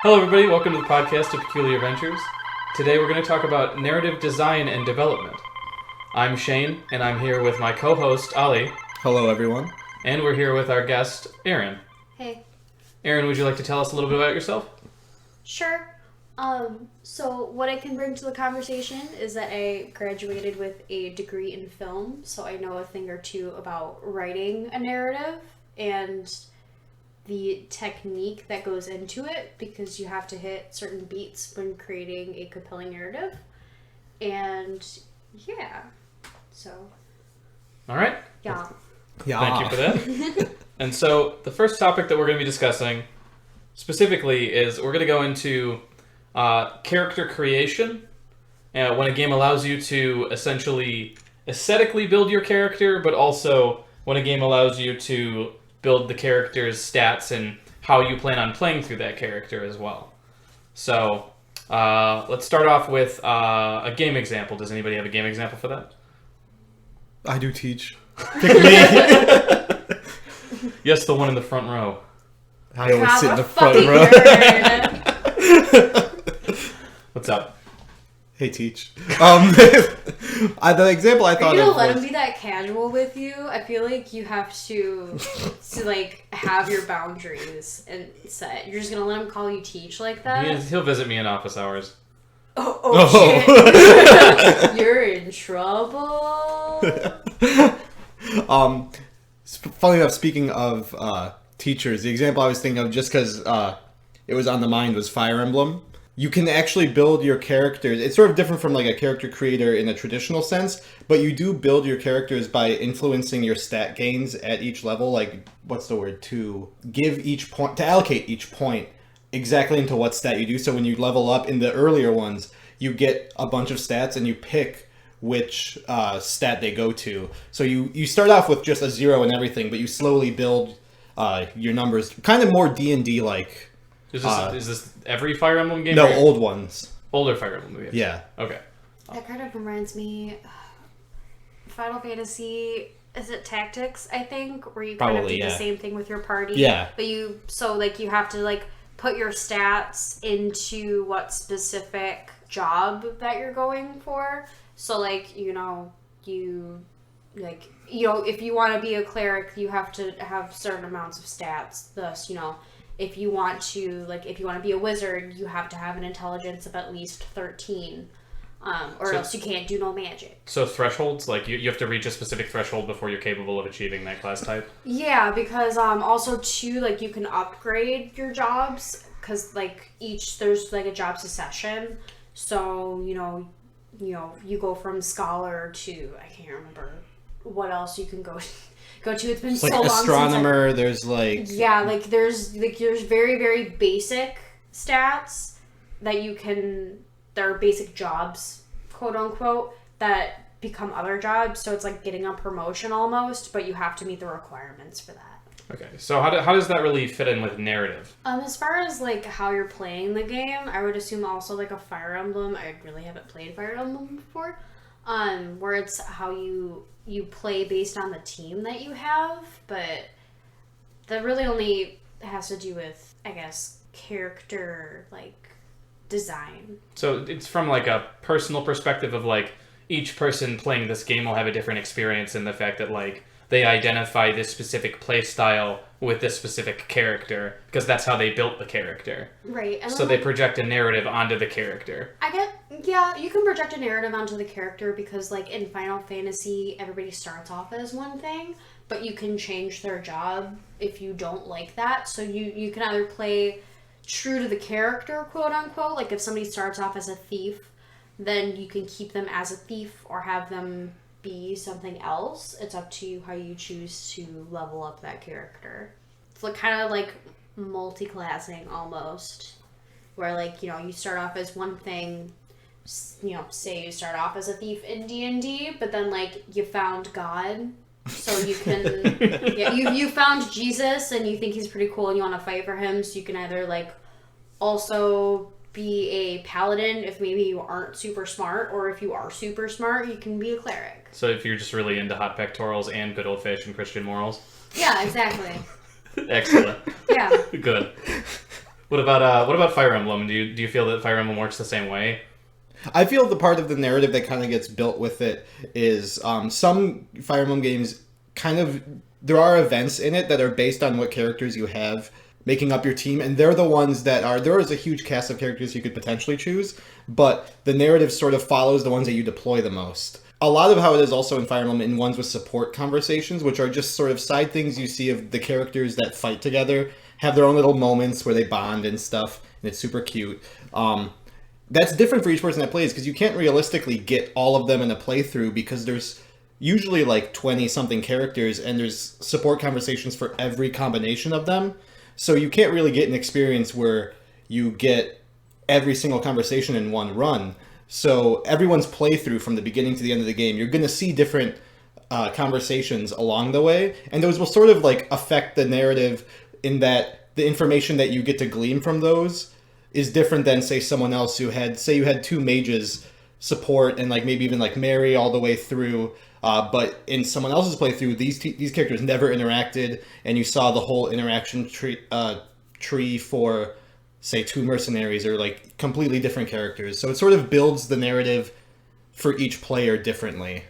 Hello everybody, welcome to the podcast of Peculiar Ventures. Today we're going to talk about narrative design and development. I'm Shane, and I'm here with my co-host, Ali. Hello everyone. And we're here with our guest, Erin. Hey. Erin, would you like to tell us a little bit about yourself? Sure. So what I can bring to the conversation is that I graduated with a degree in film, so I know a thing or two about writing a narrative and the technique that goes into it, because you have to hit certain beats when creating a compelling narrative. And yeah, so. All right. Yeah. Thank you for that. And so the first topic that we're going to be discussing specifically is we're going to go into character creation, when a game allows you to essentially aesthetically build your character, but also when a game allows you to build the character's stats and how you plan on playing through that character as well. So let's start off with a game example. Does anybody have a game example for that? I do teach. Pick me. Yes, the one in the front row. I always sit in the front fucking row. nerd. What's up? Hey, teach. The example I Are thought you gonna of let was... him be that casual with you? I feel like you have to like have your boundaries and set. You're just gonna let him call you teach like that? He'll visit me in office hours. Shit. You're in trouble. Funny enough, speaking of teachers, the example I was thinking of, just because it was on the mind, was Fire Emblem. You can actually build your characters. It's sort of different from like a character creator in a traditional sense, but you do build your characters by influencing your stat gains at each level. Like, what's the word? To give each point, to allocate each point exactly into what stat you do. So when you level up in the earlier ones, you get a bunch of stats and you pick which stat they go to. So you start off with just a 0 and everything, but you slowly build your numbers, kind of more D&D like. Is this every Fire Emblem game? No, old ones. Older Fire Emblem games. Yeah. Okay. That kind of reminds me Final Fantasy, is it Tactics, I think, where you kind of do the same thing with your party. Yeah. But you have to like put your stats into what specific job that you're going for. So like, if you want to be a cleric, you have to have certain amounts of stats. Thus, if you want to be a wizard, you have to have an intelligence of at least 13, else you can't do no magic. So thresholds, like you have to reach a specific threshold before you're capable of achieving that class type? Yeah, because also too, like, you can upgrade your jobs, because like there's like a job succession. So, you go from scholar to, I can't remember what else you can go to. It's been so long astronomer, since there's like... Yeah, like there's very, very basic stats that are basic jobs, quote unquote, that become other jobs. So it's like getting a promotion almost, but you have to meet the requirements for that. Okay, so how does that really fit in with narrative? As far as like how you're playing the game, I would assume also like a Fire Emblem. I really haven't played Fire Emblem before. Where it's how you play based on the team that you have, but that really only has to do with, I guess, character, like, design. So it's from, like, a personal perspective of, like, each person playing this game will have a different experience in the fact that, like, they identify this specific play style with this specific character, because that's how they built the character. Right. And so they project a narrative onto the character. Yeah, you can project a narrative onto the character, because, like, in Final Fantasy, everybody starts off as one thing, but you can change their job if you don't like that. So you can either play true to the character, quote unquote, like if somebody starts off as a thief, then you can keep them as a thief or have them be something else. It's up to you how you choose to level up that character. It's like kind of like multi-classing almost, where like, you start off as one thing, say you start off as a thief in D&D, but then like you found God, so you can you found Jesus and you think he's pretty cool and you want to fight for him, so you can either like also be a paladin if maybe you aren't super smart, or if you are super smart, you can be a cleric. So if you're just really into hot pectorals and good old-fashioned Christian morals? Yeah, exactly. Excellent. Yeah. Good. What about Fire Emblem? Do you feel that Fire Emblem works the same way? I feel the part of the narrative that kind of gets built with it is some Fire Emblem games kind of, there are events in it that are based on what characters you have making up your team, and they're the ones that are, there is a huge cast of characters you could potentially choose, but the narrative sort of follows the ones that you deploy the most. A lot of how it is also in Fire Emblem in ones with support conversations, which are just sort of side things you see of the characters that fight together, have their own little moments where they bond and stuff, and it's super cute. That's different for each person that plays, because you can't realistically get all of them in a playthrough, because there's usually like 20-something characters, and there's support conversations for every combination of them. So you can't really get an experience where you get every single conversation in one run. So everyone's playthrough from the beginning to the end of the game, you're going to see different conversations along the way, and those will sort of like affect the narrative in that the information that you get to glean from those is different than, say, someone else who had, say you had two mages support and like maybe even like Mary all the way through, but in someone else's playthrough, these characters never interacted, and you saw the whole interaction tree for, say, two mercenaries or like completely different characters. So it sort of builds the narrative for each player differently.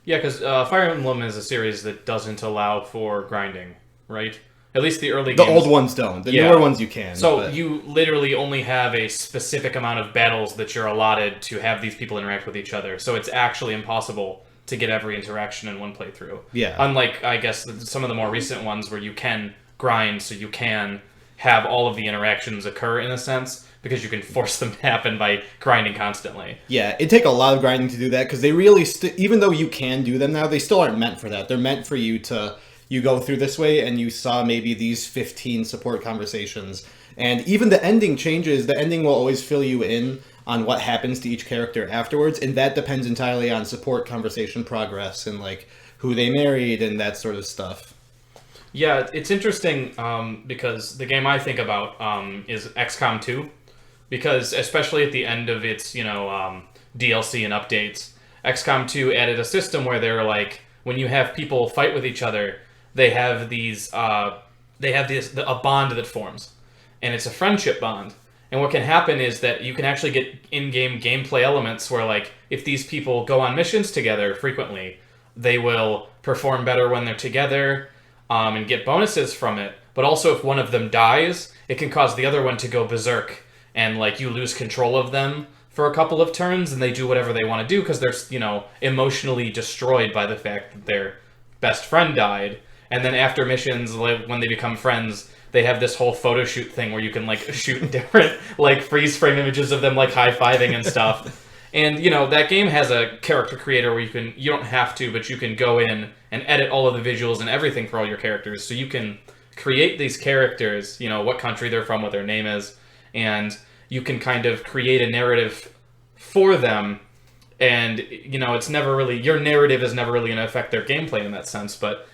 Yeah, because Fire Emblem is a series that doesn't allow for grinding, right? At least the early games. The old ones don't. The newer ones you can. So you literally only have a specific amount of battles that you're allotted to have these people interact with each other. So it's actually impossible to get every interaction in one playthrough. Yeah. Unlike, I guess, some of the more recent ones where you can grind, so you can have all of the interactions occur in a sense, because you can force them to happen by grinding constantly. Yeah, it'd take a lot of grinding to do that, because they really, even though you can do them now, they still aren't meant for that. They're meant for you to, you go through this way and you saw maybe these 15 support conversations. And even the ending changes. The ending will always fill you in on what happens to each character afterwards, and that depends entirely on support conversation progress and like who they married and that sort of stuff. Yeah, it's interesting because the game I think about is XCOM 2, because especially at the end of its DLC and updates, XCOM 2 added a system where they're like, when you have people fight with each other, they have a bond that forms, and it's a friendship bond. And what can happen is that you can actually get in-game gameplay elements where, like, if these people go on missions together frequently, they will perform better when they're together and get bonuses from it. But also, if one of them dies, it can cause the other one to go berserk, and like you lose control of them for a couple of turns, and they do whatever they want to do because they're emotionally destroyed by the fact that their best friend died. And then after missions, like, when they become friends, they have this whole photo shoot thing where you can like shoot different like freeze frame images of them like high-fiving and stuff. And that game has a character creator where you don't have to, but you can go in and edit all of the visuals and everything for all your characters. So you can create these characters, what country they're from, what their name is, and you can kind of create a narrative for them. And it's never really, your narrative is never really going to affect their gameplay in that sense, but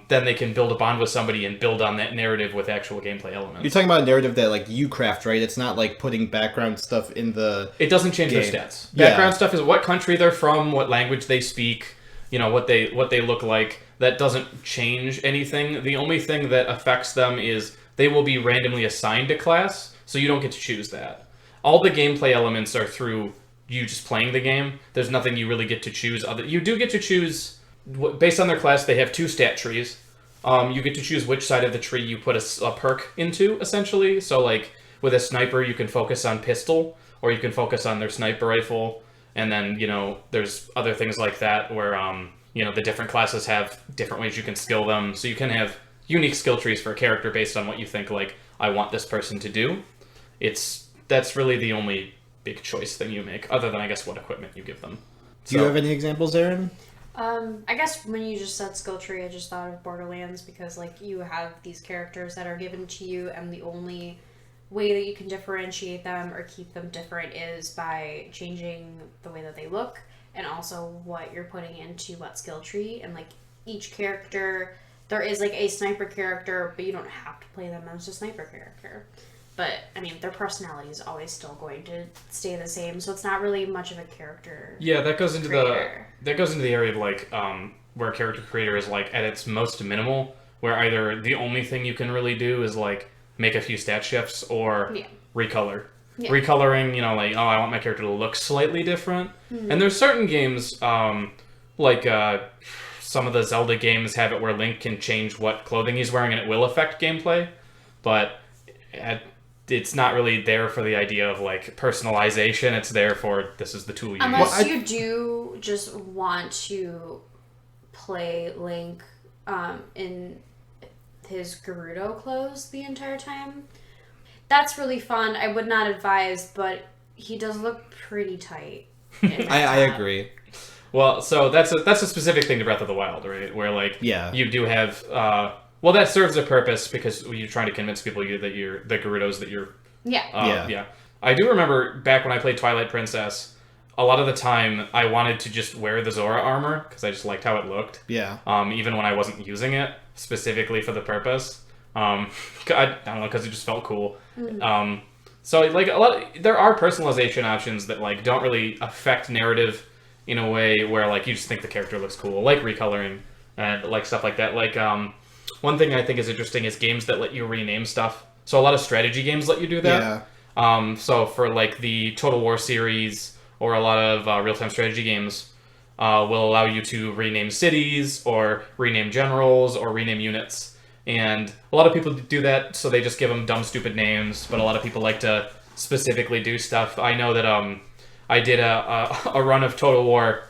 then they can build a bond with somebody and build on that narrative with actual gameplay elements. You're talking about a narrative that like you craft, right? It's not like putting background stuff in the It doesn't change game. their stats. Background stuff is what country they're from, what language they speak, what they look like. That doesn't change anything. The only thing that affects them is they will be randomly assigned a class, so you don't get to choose that. All the gameplay elements are through you just playing the game. There's nothing you really get to choose. You do get to choose. Based on their class, they have two stat trees. You get to choose which side of the tree you put a perk into, essentially. So, like, with a sniper, you can focus on pistol, or you can focus on their sniper rifle. And then, there's other things like that where, the different classes have different ways you can skill them. So you can have unique skill trees for a character based on what you think, like, I want this person to do. That's really the only big choice thing you make, other than, I guess, what equipment you give them. Do you have any examples, Erin? I guess when you just said skill tree, I just thought of Borderlands because, like, you have these characters that are given to you, and the only way that you can differentiate them or keep them different is by changing the way that they look and also what you're putting into what skill tree. And, like, each character, there is, like, a sniper character, but you don't have to play them as a sniper character. But, I mean, their personality is always still going to stay the same, so it's not really much of a character. Yeah, that goes into creator. the area of like where character creator is like at its most minimal, where either the only thing you can really do is like make a few stat shifts or Yeah. recolor. Yeah. Recoloring, you know, like, oh, I want my character to look slightly different. And there's certain games, like some of the Zelda games have it where Link can change what clothing he's wearing and it will affect gameplay. But it's not really there for the idea of, like, personalization. It's there for, this is the tool you use. Unless you do just want to play Link in his Gerudo clothes the entire time. That's really fun. I would not advise, but he does look pretty tight. I agree. Well, so that's a specific thing to Breath of the Wild, right? Where, like, you do have... well, that serves a purpose because you're trying to convince people that you're... The Gerudos that you're... Yeah. I do remember back when I played Twilight Princess, a lot of the time I wanted to just wear the Zora armor because I just liked how it looked. Yeah. Even when I wasn't using it specifically for the purpose. I don't know, because it just felt cool. So, like, there are personalization options that, like, don't really affect narrative in a way where, like, you just think the character looks cool, like recoloring and, like, stuff like that. Like, one thing I think is interesting is games that let you rename stuff. So a lot of strategy games let you do that. Yeah. So for, like, the Total War series or a lot of real-time strategy games will allow you to rename cities or rename generals or rename units. And a lot of people do that, so they just give them dumb, stupid names, but a lot of people like to specifically do stuff. I know that I did a run of Total War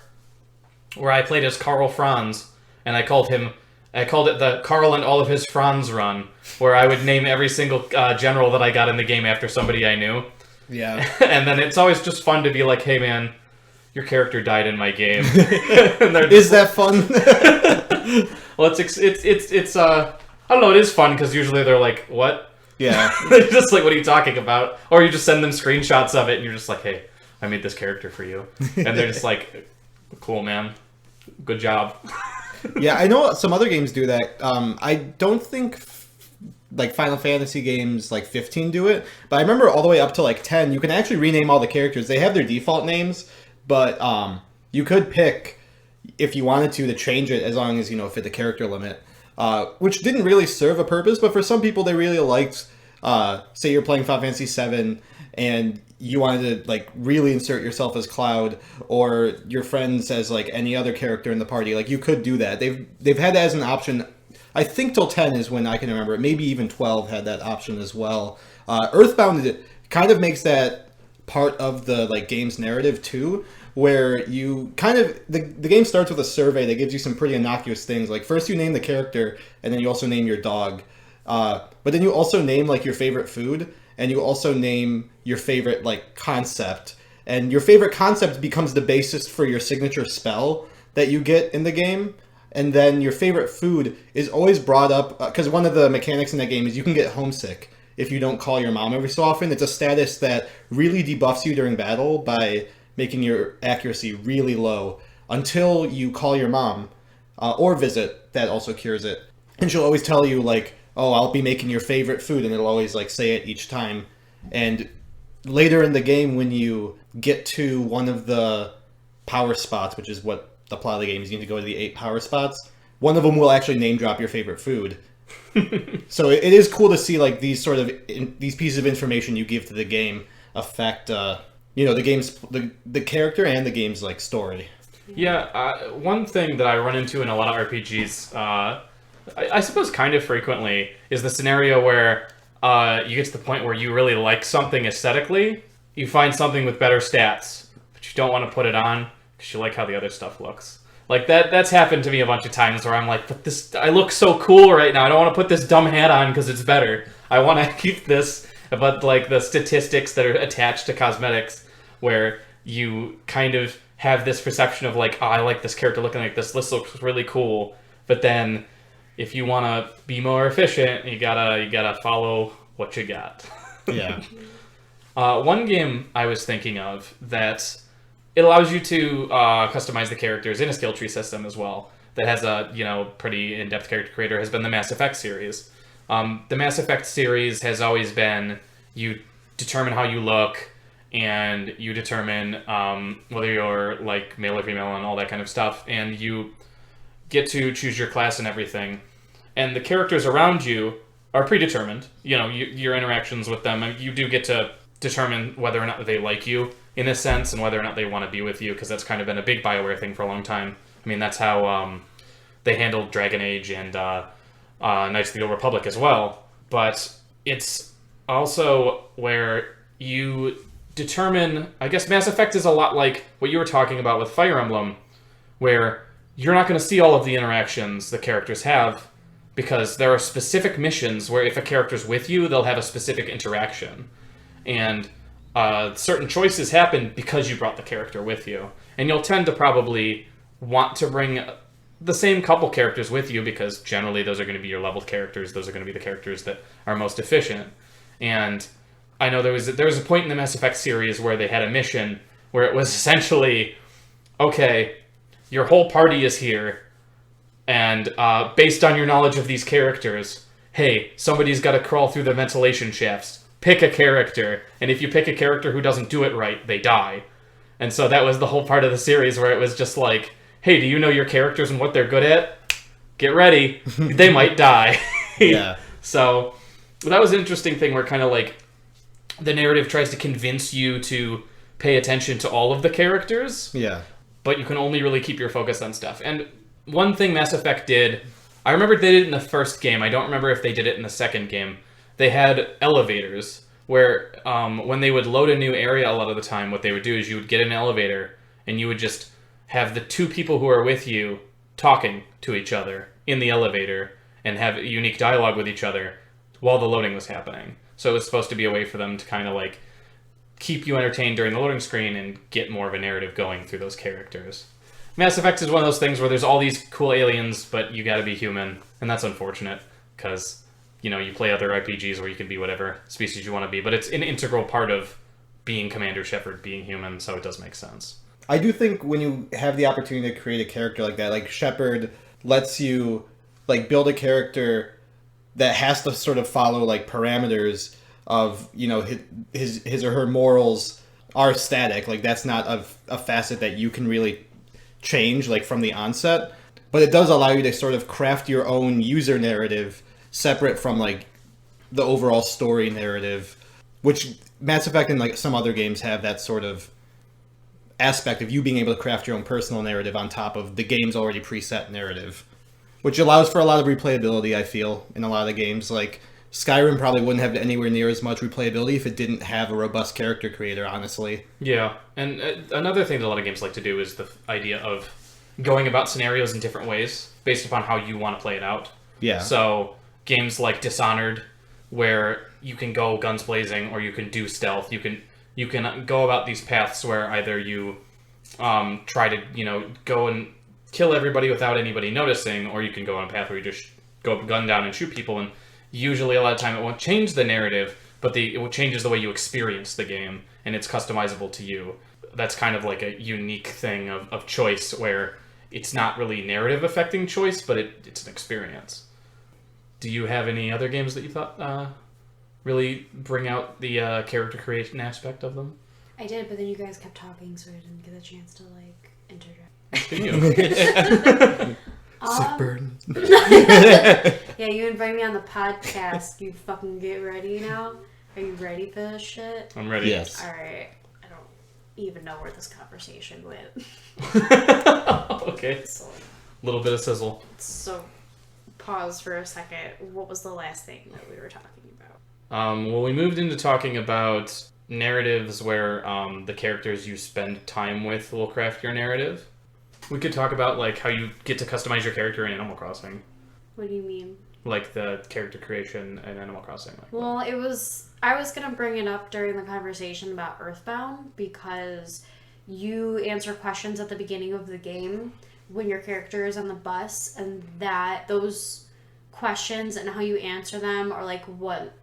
where I played as Karl Franz, and I called it the Karl and all of his Franz run, where I would name every single general that I got in the game after somebody I knew. Yeah. And then it's always just fun to be like, hey man, your character died in my game. Is that fun? Well, it's I don't know, it is fun, because usually they're like, what? Yeah. They're just like, what are you talking about? Or you just send them screenshots of it, and you're just like, hey, I made this character for you. And they're just like, cool, man. Good job. Yeah, I know some other games do that. I don't think, like, Final Fantasy games, like, 15 do it. But I remember all the way up to, like, 10, you can actually rename all the characters. They have their default names, but you could pick, if you wanted to change it as long as, fit the character limit. Which didn't really serve a purpose, but for some people they really liked, say you're playing Final Fantasy VII and you wanted to, like, really insert yourself as Cloud or your friends as, like, any other character in the party. Like, you could do that. They've had that as an option. I think till 10 is when I can remember it. Maybe even 12 had that option as well. Earthbound kind of makes that part of the, like, game's narrative too, where you kind of... The game starts with a survey that gives you some pretty innocuous things. Like, first you name the character, and then you also name your dog. But then you also name, like, your favorite food, and you also name your favorite, like, concept. And your favorite concept becomes the basis for your signature spell that you get in the game. And then your favorite food is always brought up... Because one of the mechanics in that game is you can get homesick if you don't call your mom every so often. It's a status that really debuffs you during battle by... making your accuracy really low until you call your mom or visit. That also cures it. And she'll always tell you, like, oh, I'll be making your favorite food, and it'll always, like, say it each time. And later in the game, when you get to one of the power spots, which is what the plot of the game is, you need to go to the 8 power spots, one of them will actually name drop your favorite food. So it is cool to see, like, these sort of these pieces of information you give to the game affect the game's the character and the game's, like, story. Yeah, one thing that I run into in a lot of RPGs, I suppose kind of frequently, is the scenario where you get to the point where you really like something aesthetically, you find something with better stats, but you don't want to put it on because you like how the other stuff looks. Like, that's happened to me a bunch of times where I'm like, but I look so cool right now, I don't want to put this dumb hat on because it's better. I want to keep this... But, like, the statistics that are attached to cosmetics, where you kind of have this perception of, like, oh, I like this character looking like this looks really cool. But then, if you want to be more efficient, you gotta follow what you got. Yeah. One game I was thinking of that it allows you to customize the characters in a skill tree system as well. That has a pretty in-depth character creator has been the Mass Effect series. The Mass Effect series has always been, you determine how you look, and you determine whether you're, like, male or female and all that kind of stuff, and you get to choose your class and everything. And the characters around you are predetermined. You know, your interactions with them, you do get to determine whether or not they like you in a sense, and whether or not they want to be with you, because that's kind of been a big BioWare thing for a long time. I mean, that's how they handled Dragon Age and Knights of the Old Republic as well. But it's also where you determine... I guess Mass Effect is a lot like what you were talking about with Fire Emblem, where you're not going to see all of the interactions the characters have, because there are specific missions where if a character's with you, they'll have a specific interaction. And certain choices happen because you brought the character with you. And you'll tend to probably want to bring the same couple characters with you, because generally those are going to be your leveled characters. Those are going to be the characters that are most efficient. And I know there was a point in the Mass Effect series where they had a mission where it was essentially, okay, your whole party is here, and based on your knowledge of these characters, hey, somebody's got to crawl through the ventilation shafts. Pick a character, and if you pick a character who doesn't do it right, they die. And so that was the whole part of the series where it was just like, hey, do you know your characters and what they're good at? Get ready. They might die. Yeah. So that was an interesting thing where kind of like the narrative tries to convince you to pay attention to all of the characters. Yeah. But you can only really keep your focus on stuff. And one thing Mass Effect did, I remember they did it in the first game. I don't remember if they did it in the second game. They had elevators where when they would load a new area a lot of the time, what they would do is you would get an elevator and you would just have the two people who are with you talking to each other in the elevator and have unique dialogue with each other while the loading was happening. So it was supposed to be a way for them to kind of like keep you entertained during the loading screen and get more of a narrative going through those characters. Mass Effect is one of those things where there's all these cool aliens, but you gotta be human, and that's unfortunate, because, you know, you play other RPGs where you can be whatever species you want to be, but it's an integral part of being Commander Shepard, being human, so it does make sense. I do think when you have the opportunity to create a character like that, like Shepard lets you like build a character that has to sort of follow like parameters of, you know, his or her morals are static. Like that's not a facet that you can really change like from the onset, but it does allow you to sort of craft your own user narrative separate from like the overall story narrative, which Mass Effect and like some other games have that sort of aspect of you being able to craft your own personal narrative on top of the game's already preset narrative, which allows for a lot of replayability, I feel, in a lot of the games. Like Skyrim probably wouldn't have anywhere near as much replayability if it didn't have a robust character creator, honestly. Yeah, and another thing that a lot of games like to do is the idea of going about scenarios in different ways based upon how you want to play it out. Yeah. So games like Dishonored, where you can go guns blazing or you can do stealth. You can go about these paths where either you try to, you know, go and kill everybody without anybody noticing, or you can go on a path where you just go gun down and shoot people. And usually a lot of time it won't change the narrative, but it changes the way you experience the game, and it's customizable to you. That's kind of like a unique thing of choice, where it's not really narrative affecting choice, but it's an experience. Do you have any other games that you thought really bring out the character creation aspect of them? I did, but then you guys kept talking, so I didn't get a chance to like interject. Sick burn. Yeah, you invite me on the podcast. You fucking get ready now. Are you ready for this shit? I'm ready. Yes. All right. I don't even know where this conversation went. Okay. So, A little bit of sizzle. so pause for a second. What was the last thing that we were talking about? Well, we moved into talking about narratives where the characters you spend time with will craft your narrative. We could talk about like how you get to customize your character in Animal Crossing. What do you mean? Like the character creation in Animal Crossing. Well, I was going to bring it up during the conversation about Earthbound, because you answer questions at the beginning of the game when your character is on the bus, and that those questions and how you answer them, or like what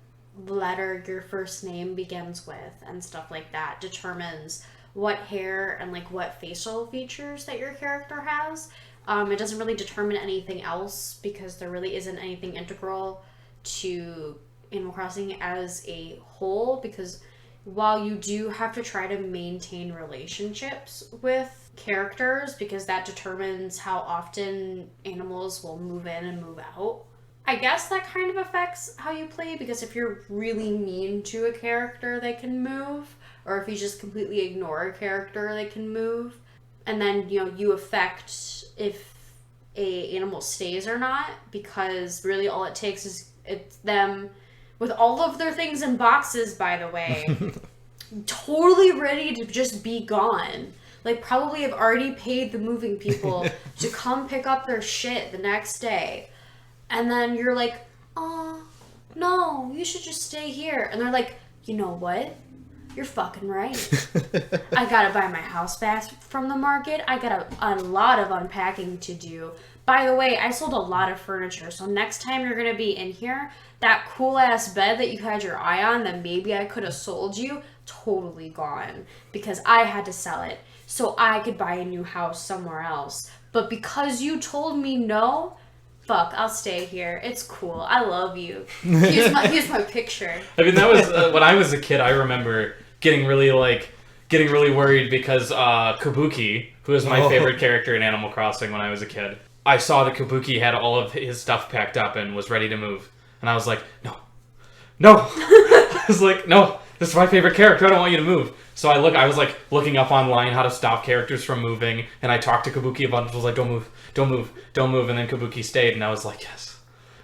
letter your first name begins with and stuff like that, determines what hair and like what facial features that your character has. It doesn't really determine anything else, because there really isn't anything integral to Animal Crossing as a whole, because while you do have to try to maintain relationships with characters, because that determines how often animals will move in and move out, I guess that kind of affects how you play, because if you're really mean to a character, they can move. Or if you just completely ignore a character, they can move. And then, you affect if a animal stays or not, because really all it takes is it's them with all of their things in boxes, by the way, totally ready to just be gone. Like, probably have already paid the moving people to come pick up their shit the next day. And then you're like, oh, no, you should just stay here. And they're like, you know what? You're fucking right. I gotta buy my house back from the market. I got a lot of unpacking to do. By the way, I sold a lot of furniture, so next time you're gonna be in here, that cool-ass bed that you had your eye on that maybe I could have sold you, totally gone. Because I had to sell it, so I could buy a new house somewhere else. But because you told me no, fuck, I'll stay here. It's cool. I love you. Here's my picture. I mean, that was when I was a kid. I remember getting really worried because Kabuki, who is my favorite character in Animal Crossing when I was a kid, I saw that Kabuki had all of his stuff packed up and was ready to move, and I was like, no. I was like, no, this is my favorite character. I don't want you to move. So I was like looking up online how to stop characters from moving, and I talked to Kabuki a bunch. I was like, don't move, and then Kabuki stayed, and I was like, yes,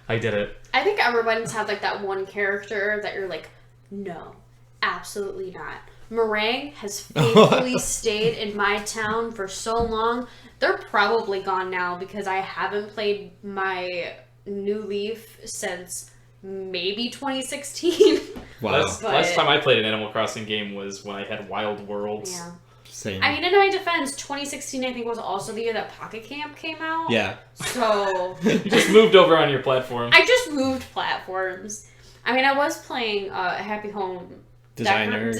I did it. I think everyone's had like that one character that you're like, no, absolutely not. Meringue has faithfully stayed in my town for so long. They're probably gone now because I haven't played my New Leaf since maybe 2016. Wow. Last time I played an Animal Crossing game was when I had Wild Worlds. Yeah. Same. I mean, in my defense, 2016 I think was also the year that Pocket Camp came out. Yeah. So You just moved over on your platform. I just moved platforms. I mean, I was playing Happy Home Designer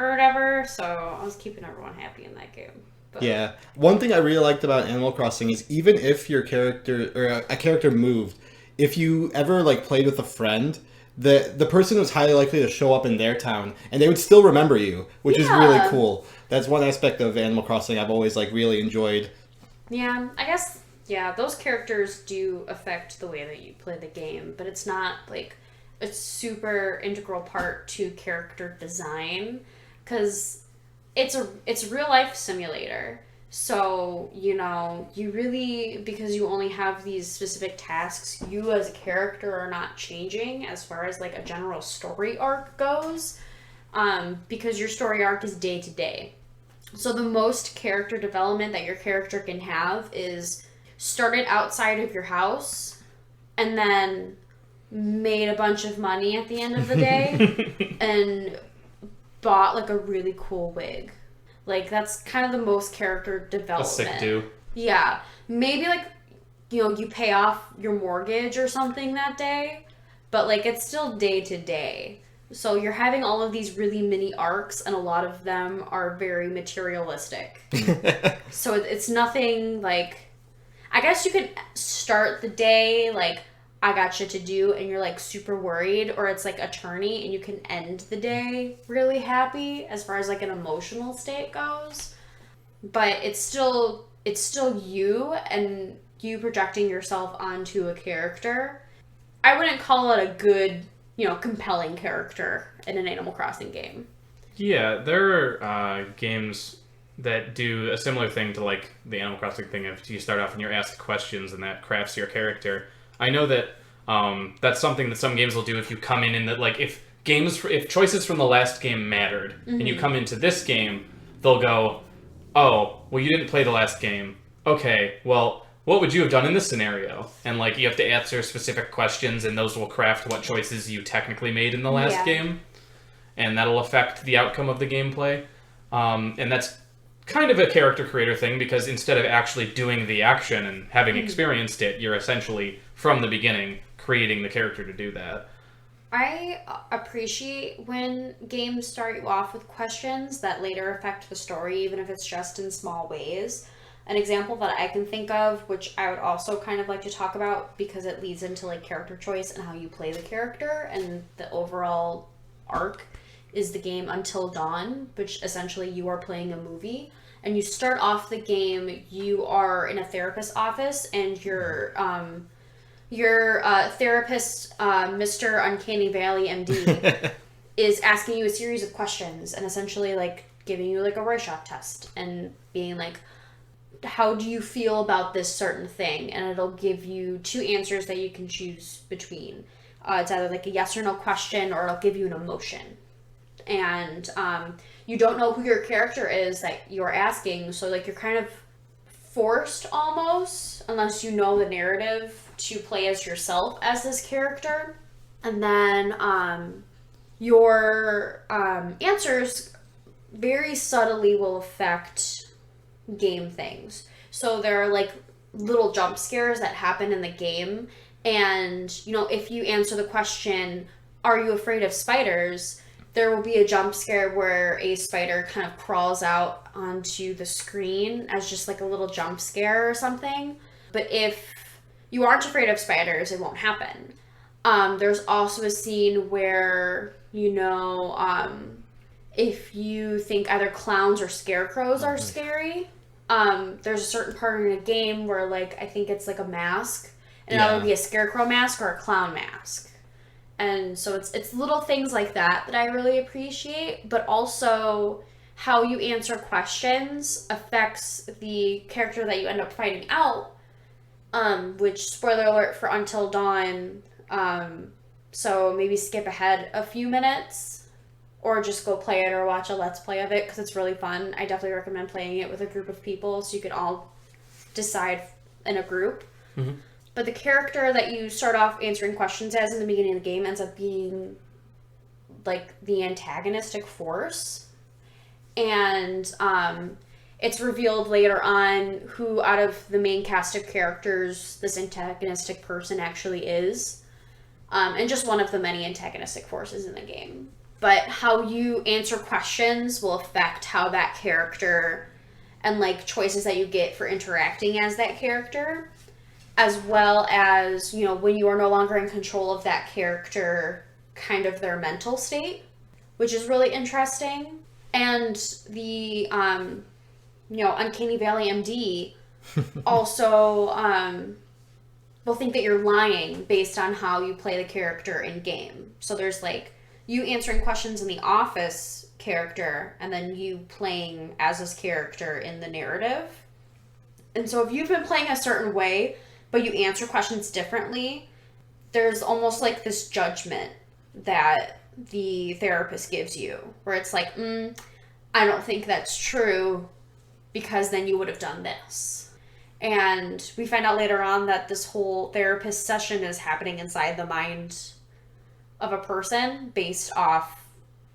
or whatever, so I was keeping everyone happy in that game. But. Yeah. One thing I really liked about Animal Crossing is even if your character or a character moved, if you ever like played with a friend, the person was highly likely to show up in their town and they would still remember you, which is really cool. That's one aspect of Animal Crossing I've always like really enjoyed. Yeah, I guess those characters do affect the way that you play the game, but it's not like a super integral part to character design, because it's a real life simulator. So, you really, because you only have these specific tasks, you as a character are not changing as far as like a general story arc goes, because your story arc is day to day. So the most character development that your character can have is started outside of your house and then made a bunch of money at the end of the day and bought like a really cool wig. Like, that's kind of the most character development. A sick do. Yeah. Maybe, like, you pay off your mortgage or something that day, but, like, it's still day to day. So you're having all of these really mini arcs, and a lot of them are very materialistic. So it's nothing, like... I guess you could start the day, like, I got shit to do, and you're, like, super worried, or it's, like, attorney, and you can end the day really happy as far as, like, an emotional state goes. But it's still you, and you projecting yourself onto a character. I wouldn't call it a good, compelling character in an Animal Crossing game. Yeah, there are games that do a similar thing to, like, the Animal Crossing thing. If you start off and you're asked questions, and that crafts your character. I know that that's something that some games will do if you come in that, like, if choices from the last game mattered, and you come into this game, they'll go, oh, well, you didn't play the last game. Okay, well, what would you have done in this scenario? And, like, you have to answer specific questions, and those will craft what choices you technically made in the last game. And that'll affect the outcome of the gameplay. And that's kind of a character creator thing, because instead of actually doing the action and having experienced it, you're essentially, from the beginning, creating the character to do that. I appreciate when games start you off with questions that later affect the story, even if it's just in small ways. An example that I can think of, which I would also kind of like to talk about because it leads into like character choice and how you play the character and the overall arc, is the game Until Dawn, which essentially you are playing a movie. And you start off the game, you are in a therapist's office, and your therapist, Mr. Uncanny Valley MD, is asking you a series of questions and essentially like giving you like a Rorschach test and being like, how do you feel about this certain thing? And it'll give you 2 answers that you can choose between. It's either like a yes or no question, or it'll give you an emotion. And you don't know who your character is that you're asking, so like you're kind of forced almost, unless you know the narrative, to play as yourself as this character. And then your answers very subtly will affect game things. So there are like little jump scares that happen in the game, and you know, if you answer the question, are you afraid of spiders, there will be a jump scare where a spider kind of crawls out onto the screen as just like a little jump scare or something. But if you aren't afraid of spiders, it won't happen. There's also a scene where, you know, if you think either clowns or scarecrows are scary, there's a certain part in a game where, like, I think it's like a mask, and it'll either be a scarecrow mask or a clown mask. And so it's little things like that that I really appreciate, but also how you answer questions affects the character that you end up finding out, which, spoiler alert for Until Dawn, so maybe skip ahead a few minutes, or just go play it or watch a Let's Play of it, because it's really fun. I definitely recommend playing it with a group of people, so you can all decide in a group. Mm-hmm. But the character that you start off answering questions as in the beginning of the game ends up being, like, the antagonistic force. And it's revealed later on who out of the main cast of characters this antagonistic person actually is. And just one of the many antagonistic forces in the game. But how you answer questions will affect how that character and, like, choices that you get for interacting as that character, as well as, you know, when you are no longer in control of that character, kind of their mental state, which is really interesting. And the, you know, Uncanny Valley MD also will think that you're lying based on how you play the character in game. So there's, like, you answering questions in the office character, and then you playing as this character in the narrative. And so if you've been playing a certain way, but you answer questions differently, there's almost like this judgment that the therapist gives you, where it's like, I don't think that's true, because then you would have done this. And we find out later on that this whole therapist session is happening inside the mind of a person based off,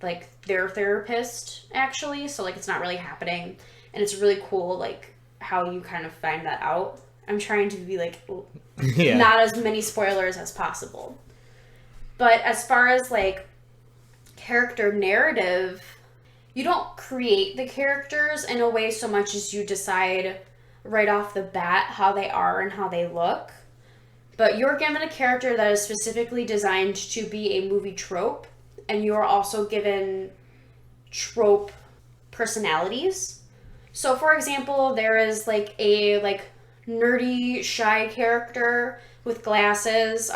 like, their therapist, actually. So, like, it's not really happening. And it's really cool, like, how you kind of find that out. I'm trying to be, like, not as many spoilers as possible. But as far as, like, character narrative, you don't create the characters in a way so much as you decide right off the bat how they are and how they look. But you're given a character that is specifically designed to be a movie trope, and you are also given trope personalities. So, for example, there is, like, a, like, nerdy, shy character with glasses.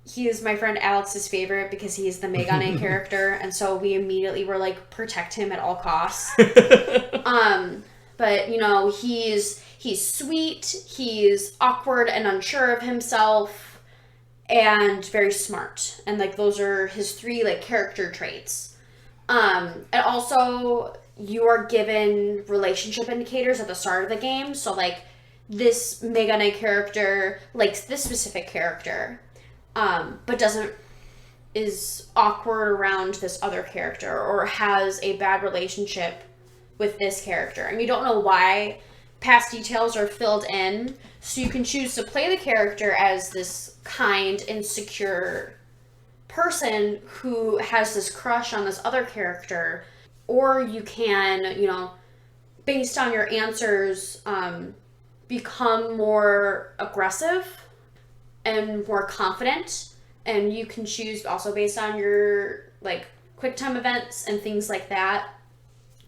He is my friend Alex's favorite because he's the Megane character, and so we immediately were like, protect him at all costs. But, you know, he's sweet, he's awkward and unsure of himself, and very smart. And, like, those are his 3, like, character traits. And also, you are given relationship indicators at the start of the game. So, like, this Megane character likes this specific character, but is awkward around this other character, or has a bad relationship with this character. And you don't know why. Past details are filled in, so you can choose to play the character as this kind, insecure person who has this crush on this other character, or you can, you know, based on your answers, become more aggressive and more confident. And you can choose also based on your, like, QuickTime events and things like that.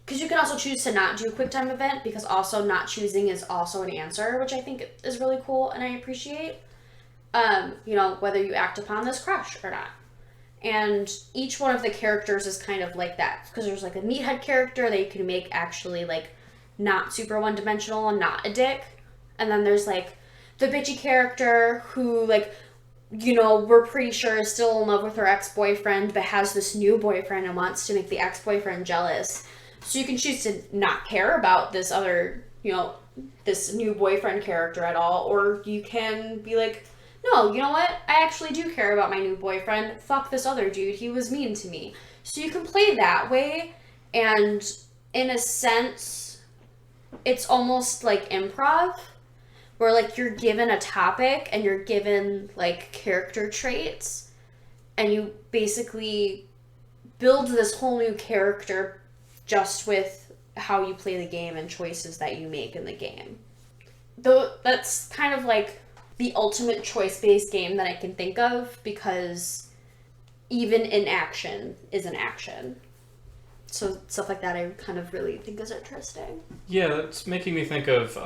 Because you can also choose to not do a QuickTime event, because also not choosing is also an answer, which I think is really cool and I appreciate. whether you act upon this crush or not. And each one of the characters is kind of like that. Because there's, like, a meathead character that you can make actually, like, not super one-dimensional and not a dick. And then there's, like, the bitchy character who, like, we're pretty sure is still in love with her ex-boyfriend, but has this new boyfriend and wants to make the ex-boyfriend jealous. So you can choose to not care about this other, this new boyfriend character at all, or you can be like, no, you know what? I actually do care about my new boyfriend. Fuck this other dude. He was mean to me. So you can play that way, and in a sense, it's almost like improv, where, like, you're given a topic and you're given, like, character traits, and you basically build this whole new character just with how you play the game and choices that you make in the game. Though that's kind of like the ultimate choice-based game that I can think of, because even inaction is an action. So stuff like that I kind of really think is interesting. Yeah, it's making me think of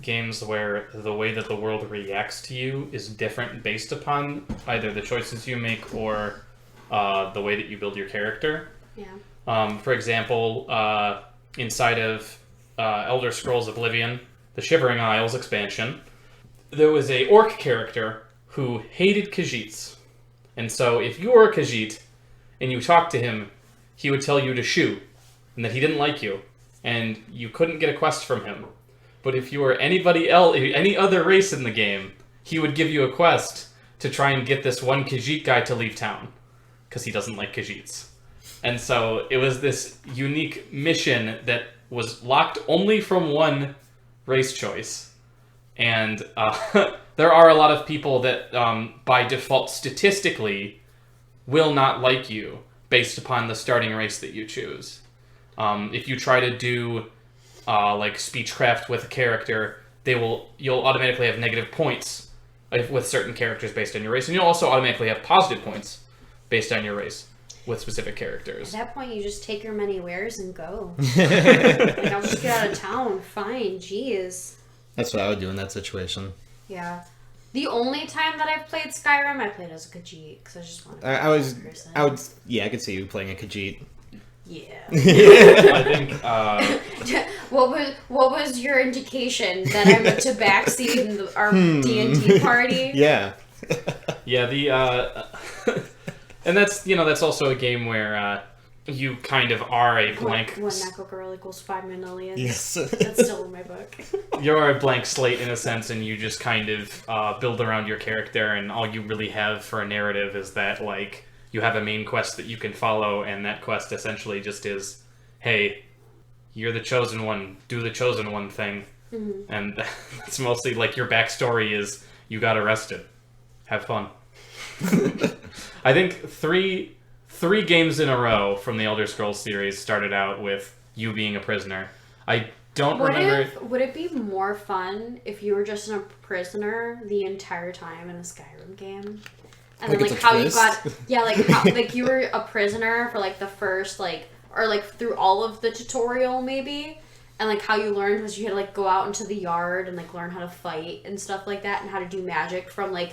games where the way that the world reacts to you is different based upon either the choices you make or the way that you build your character. Yeah. For example, inside of Elder Scrolls Oblivion, the Shivering Isles expansion, there was a orc character who hated Khajiits. And so if you were a Khajiit and you talked to him, he would tell you to shoo, and that he didn't like you, and you couldn't get a quest from him. But if you were anybody else, any other race in the game, he would give you a quest to try and get this one Khajiit guy to leave town, because he doesn't like Khajiits. And so it was this unique mission that was locked only from one race choice. And there are a lot of people that, by default, statistically, will not like you based upon the starting race that you choose. If you try to do like speechcraft with a character, you'll automatically have negative points with certain characters based on your race, and you'll also automatically have positive points based on your race with specific characters. At that point, you just take your many wares and go. Like, I'll just get out of town. Fine, jeez. That's what I would do in that situation. Yeah. The only time that I've played Skyrim, I played as a Khajiit, because I just wanted to be a person. I could see you playing a Khajiit. Yeah. I think, what was your indication that I'm to backseat in our D&D party? Yeah. Yeah, and that's also a game where you kind of are a blank... One Necro Girl equals 5 million. Yes. That's still in my book. You're a blank slate in a sense, and you just kind of build around your character, and all you really have for a narrative is that, like, you have a main quest that you can follow, and that quest essentially just is, hey, you're the chosen one, do the chosen one thing. Mm-hmm. And it's mostly, like, your backstory is, you got arrested. Have fun. I think three games in a row from the Elder Scrolls series started out with you being a prisoner. I don't remember... Would it be more fun if you were just a prisoner the entire time in a Skyrim game? And like then, like, how you got... Yeah, like, how, like, you were a prisoner for, like, the first, like... Or, like, through all of the tutorial, maybe? And, like, how you learned was you had to, like, go out into the yard and, like, learn how to fight and stuff like that, and how to do magic from, like,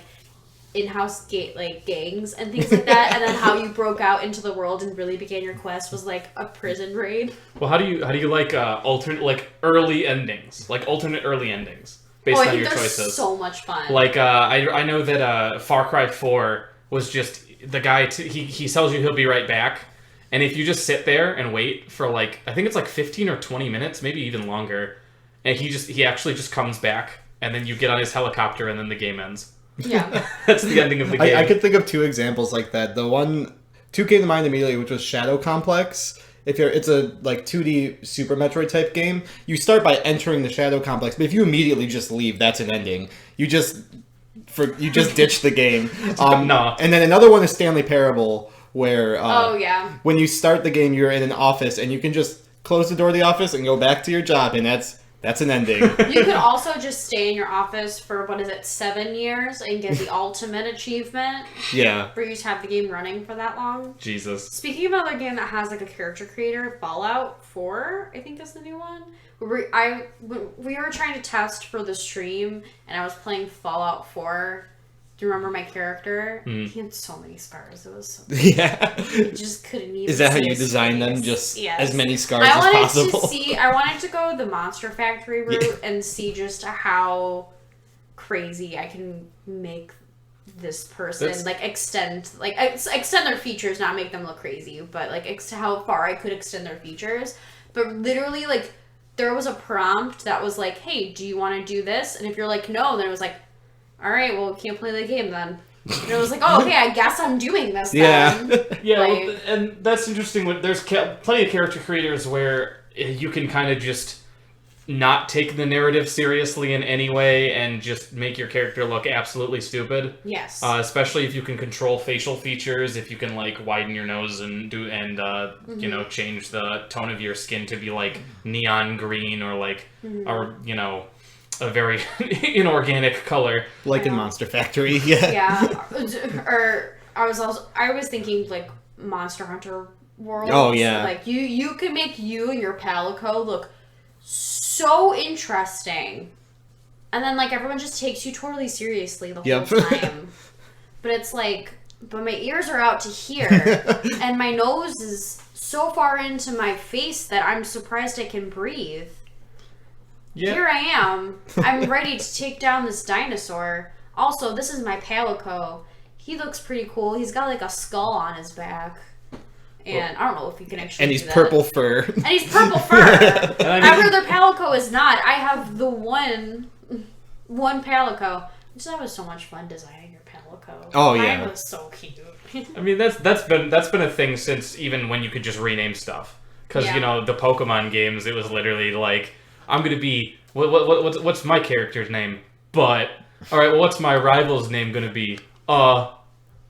in-house gangs and things like that, and then how you broke out into the world and really began your quest was like a prison raid. Well, how do you like alternate, like, early endings, like alternate early endings based on your choices? So much fun. Like I know that Far Cry 4 was just the guy he tells you he'll be right back, and if you just sit there and wait for, like, I think it's like 15 or 20 minutes, maybe even longer, and he actually just comes back, and then you get on his helicopter, and then the game ends. Yeah. That's the ending of the game. I could think of two examples like that. Two came to mind immediately, which was Shadow Complex. It's a, like, 2D Super Metroid type game. You start by entering the Shadow Complex, but if you immediately just leave, that's an ending. You just ditch the game. No. And then another one is Stanley Parable, where when you start the game, you're in an office, and you can just close the door of the office and go back to your job, and that's an ending. You could also just stay in your office for, 7 years and get the ultimate achievement. Yeah. For you to have the game running for that long. Jesus. Speaking of another game that has, like, a character creator, Fallout 4, I think is the new one. We were trying to test for the stream, and I was playing Fallout 4 you remember my character? Mm. He had so many scars. It was so Yeah. you just couldn't even. Is that how see you his design them? face. Just Yes. as many scars as possible? I wanted to go the Monster Factory route and see just how crazy I can make this person extend their features, not make them look crazy, but how far I could extend their features. But literally, like, there was a prompt that was like, hey, do you want to do this? And if you're like, no, then it was like, all right, well, we can't play the game then. And it was like, oh, okay, I guess I'm doing this then. Yeah, Like, well, and that's interesting. There's plenty of character creators where you can kind of just not take the narrative seriously in any way and just make your character look absolutely stupid. yes. Especially if you can control facial features, if you can like widen your nose and you know, change the tone of your skin to be like neon green or like or you know, a very inorganic color, Like in Monster Factory, yeah. Yeah. Or I was thinking like Monster Hunter World. Oh, yeah. So, like you can make you and your Palico look so interesting. And then like everyone just takes you totally seriously the whole time. But it's like, but my ears are out to here and my nose is so far into my face that I'm surprised I can breathe. Yeah. Here I am. I'm ready to take down this dinosaur. Also, this is my Palico. He looks pretty cool. He's got like a skull on his back. And I don't know if you can actually And do he's that. purple fur. And he's purple fur. Every other Palico is not. I have the one Palico. So that was so much fun designing your Palico. Oh, yeah. Mine was so cute. I mean, that's been a thing since even when you could just rename stuff. Because Yeah. you know, the Pokemon games, it was literally like, I'm gonna be what's my character's name? But all right, well, what's my rival's name gonna be?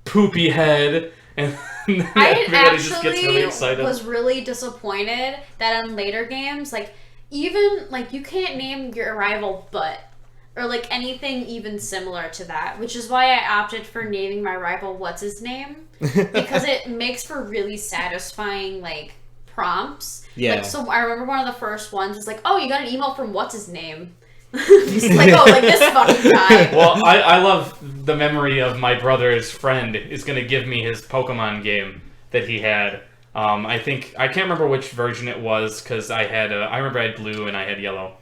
Poopy Head. And I everybody just gets really actually excited. was really disappointed that in later games, like, even, like, you can't name your rival Butt. Or, like, anything even similar to that. Which is why I opted for naming my rival What's His Name. Because it makes for really satisfying, like, prompts. Yeah. Like, so I remember one of the first ones was like, oh, you got an email from What's His Name? Just like, oh, like this fucking guy. Well, I love the memory of my brother's friend is going to give me his Pokemon game that he had. I can't remember which version it was because I remember I had blue and I had yellow.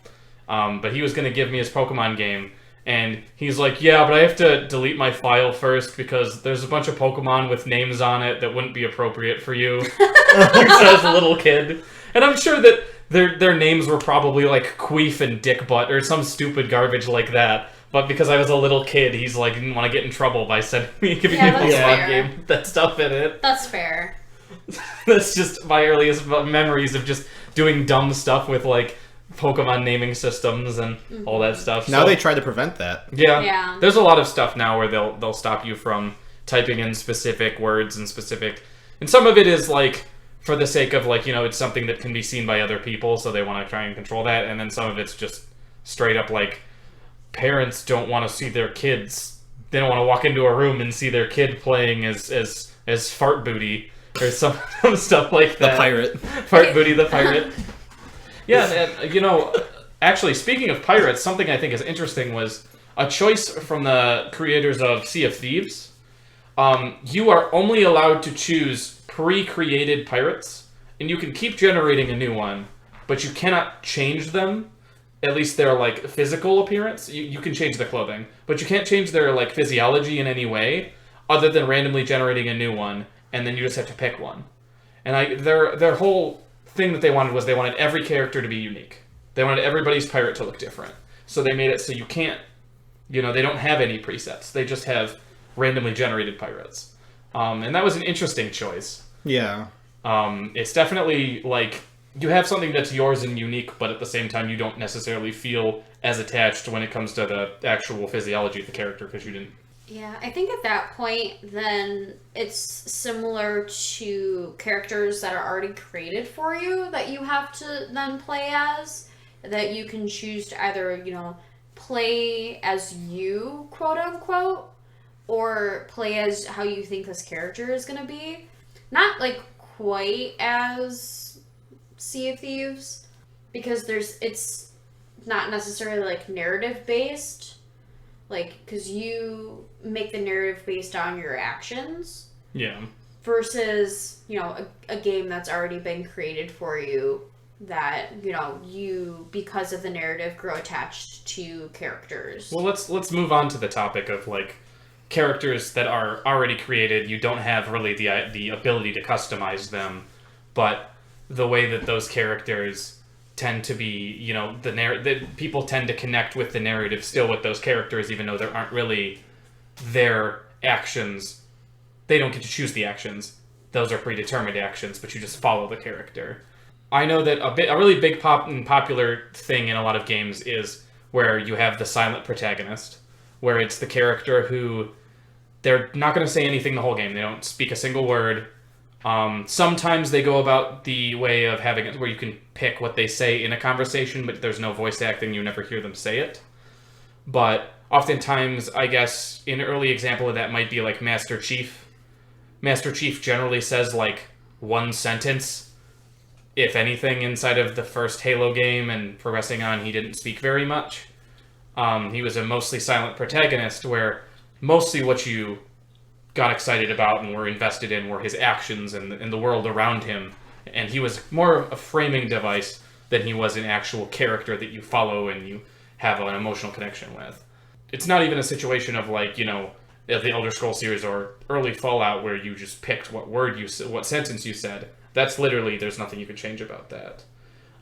But he was going to give me his Pokemon game. And he's like, yeah, but I have to delete my file first because there's a bunch of Pokemon with names on it that wouldn't be appropriate for you. Because I was a little kid. And I'm sure that their names were probably like Queef and Dick Butt or some stupid garbage like that. But because I was a little kid, he's like, didn't want to get in trouble by giving me a Pokemon game with that stuff in it. That's fair. That's just my earliest memories of just doing dumb stuff with like Pokemon naming systems and all that stuff. Now they try to prevent that. Yeah. There's a lot of stuff now where they'll stop you from typing in specific words and some of it is like for the sake of like, you know, it's something that can be seen by other people, so they want to try and control that, and then some of it's just straight up like parents don't want to see their kids. They don't want to walk into a room and see their kid playing as Fart Booty or some stuff like that. The pirate. Fart Booty the pirate. Yeah, and, you know, actually, speaking of pirates, something I think is interesting was a choice from the creators of Sea of Thieves. You are only allowed to choose pre-created pirates, and you can keep generating a new one, but you cannot change them, at least their, like, physical appearance. You can change the clothing, but you can't change their, like, physiology in any way, other than randomly generating a new one, and then you just have to pick one. And their whole thing that they wanted every character to be unique. They wanted everybody's pirate to look different. So they made it so you can't, you know, they don't have any presets. They just have randomly generated pirates. And that was an interesting choice. Yeah. It's definitely, like, you have something that's yours and unique, but at the same time you don't necessarily feel as attached when it comes to the actual physiology of the character because you didn't. Yeah, I think at that point, then it's similar to characters that are already created for you that you have to then play as, that you can choose to either, you know, play as you, quote unquote, or play as how you think this character is going to be. Not, like, quite as Sea of Thieves, because it's not necessarily, like, narrative-based. like, because you make the narrative based on your actions. Yeah. Versus, a game that's already been created for you that, you, because of the narrative, grow attached to characters. Well, let's move on to the topic of, like, characters that are already created. You don't have really the ability to customize them, but the way that those characters tend to be, that people tend to connect with the narrative still with those characters, even though there aren't really their actions. They don't get to choose the actions. Those are predetermined actions, but you just follow the character. I know that a really big popular thing in a lot of games is where you have the silent protagonist, where it's the character who they're not going to say anything the whole game. They don't speak a single word. Sometimes they go about the way of having it where you can pick what they say in a conversation, but there's no voice acting. You never hear them say it. But oftentimes, I guess, an early example of that might be like Master Chief. Master Chief generally says, like, one sentence, if anything, inside of the first Halo game, and progressing on, he didn't speak very much. He was a mostly silent protagonist, where mostly what you got excited about and were invested in were his actions and the world around him. And he was more a framing device than he was an actual character that you follow and you have an emotional connection with. It's not even a situation of, like, the Elder Scrolls series or early Fallout where you just picked what sentence you said. That's literally, there's nothing you can change about that.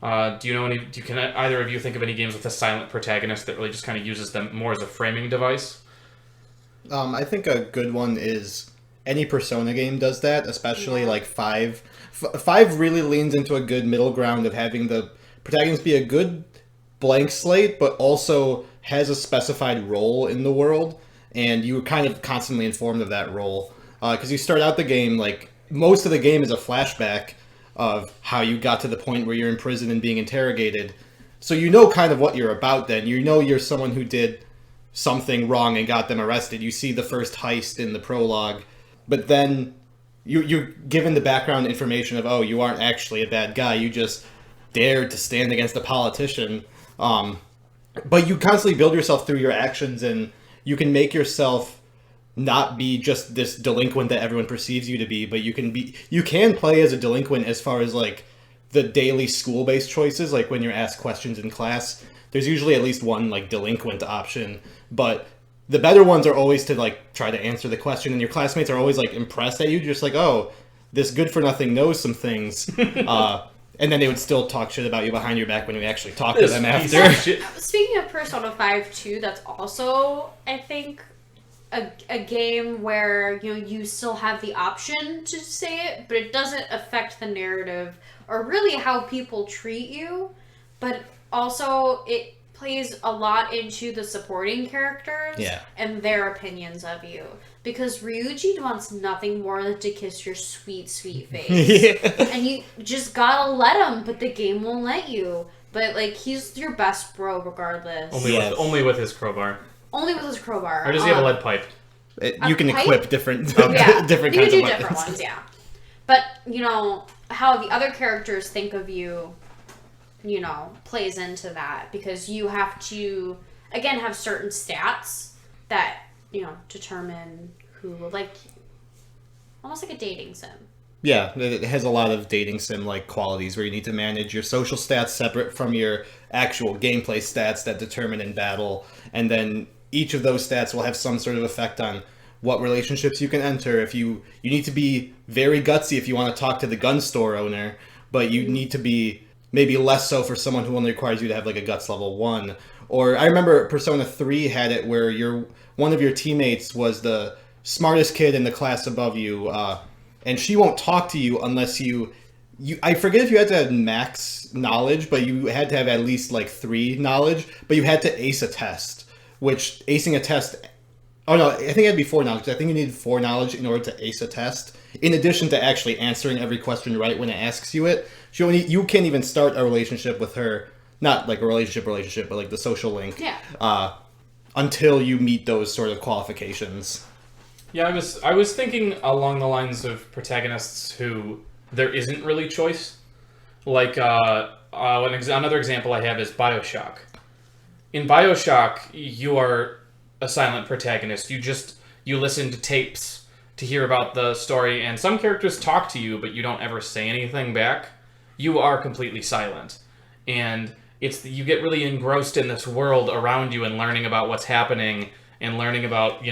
Can either of you think of any games with a silent protagonist that really just kind of uses them more as a framing device? I think a good one is any Persona game does that, especially like 5. 5 really leans into a good middle ground of having the protagonist be a good blank slate, but also has a specified role in the world. And you were kind of constantly informed of that role. Because you start out the game, like, most of the game is a flashback of how you got to the point where you're in prison and being interrogated. So you know kind of what you're about then. You know you're someone who did something wrong and got them arrested. You see the first heist in the prologue. But then you're given the background information of, oh, you aren't actually a bad guy. You just dared to stand against a politician. But you constantly build yourself through your actions, and you can make yourself not be just this delinquent that everyone perceives you to be, but you can play as a delinquent as far as, like, the daily school-based choices, like when you're asked questions in class. There's usually at least one, like, delinquent option, but the better ones are always to, like, try to answer the question, and your classmates are always, like, impressed at you, just like, oh, this good-for-nothing knows some things. And then they would still talk shit about you behind your back when you actually talk to them after. Speaking of Persona 5 too, that's also, I think, a game where, you still have the option to say it, but it doesn't affect the narrative or really how people treat you. But also, it plays a lot into the supporting characters and their opinions of you. Because Ryuji wants nothing more than to kiss your sweet, sweet face. And you just gotta let him, but the game won't let you. But, like, he's your best bro regardless. Only with his crowbar. Only with his crowbar. Or does he have a lead pipe? You can equip different different kinds of weapons. You can do different ones, yeah. But, how the other characters think of you, plays into that. Because you have to, again, have certain stats that, determine who, like, almost like a dating sim. Yeah, it has a lot of dating sim-like qualities where you need to manage your social stats separate from your actual gameplay stats that determine in battle. And then each of those stats will have some sort of effect on what relationships you can enter. If you need to be very gutsy if you want to talk to the gun store owner, but you need to be maybe less so for someone who only requires you to have, like, a guts level 1. Or I remember Persona 3 had it where one of your teammates was the smartest kid in the class above you, and she won't talk to you unless you I forget if you had to have max knowledge, but you had to have at least, like, 3 knowledge, but you had to ace a test, which acing a test... Oh, no, I think it had to be 4 knowledge. I think you needed 4 knowledge in order to ace a test, in addition to actually answering every question right when it asks you it. You can't even start a relationship with her, not, like, a relationship, but, like, the social link, until you meet those sort of qualifications. Yeah, I was thinking along the lines of protagonists who there isn't really choice. Like, another example I have is BioShock. In BioShock, you are a silent protagonist. You listen to tapes to hear about the story, and some characters talk to you, but you don't ever say anything back. You are completely silent. And you get really engrossed in this world around you and learning about what's happening and learning about,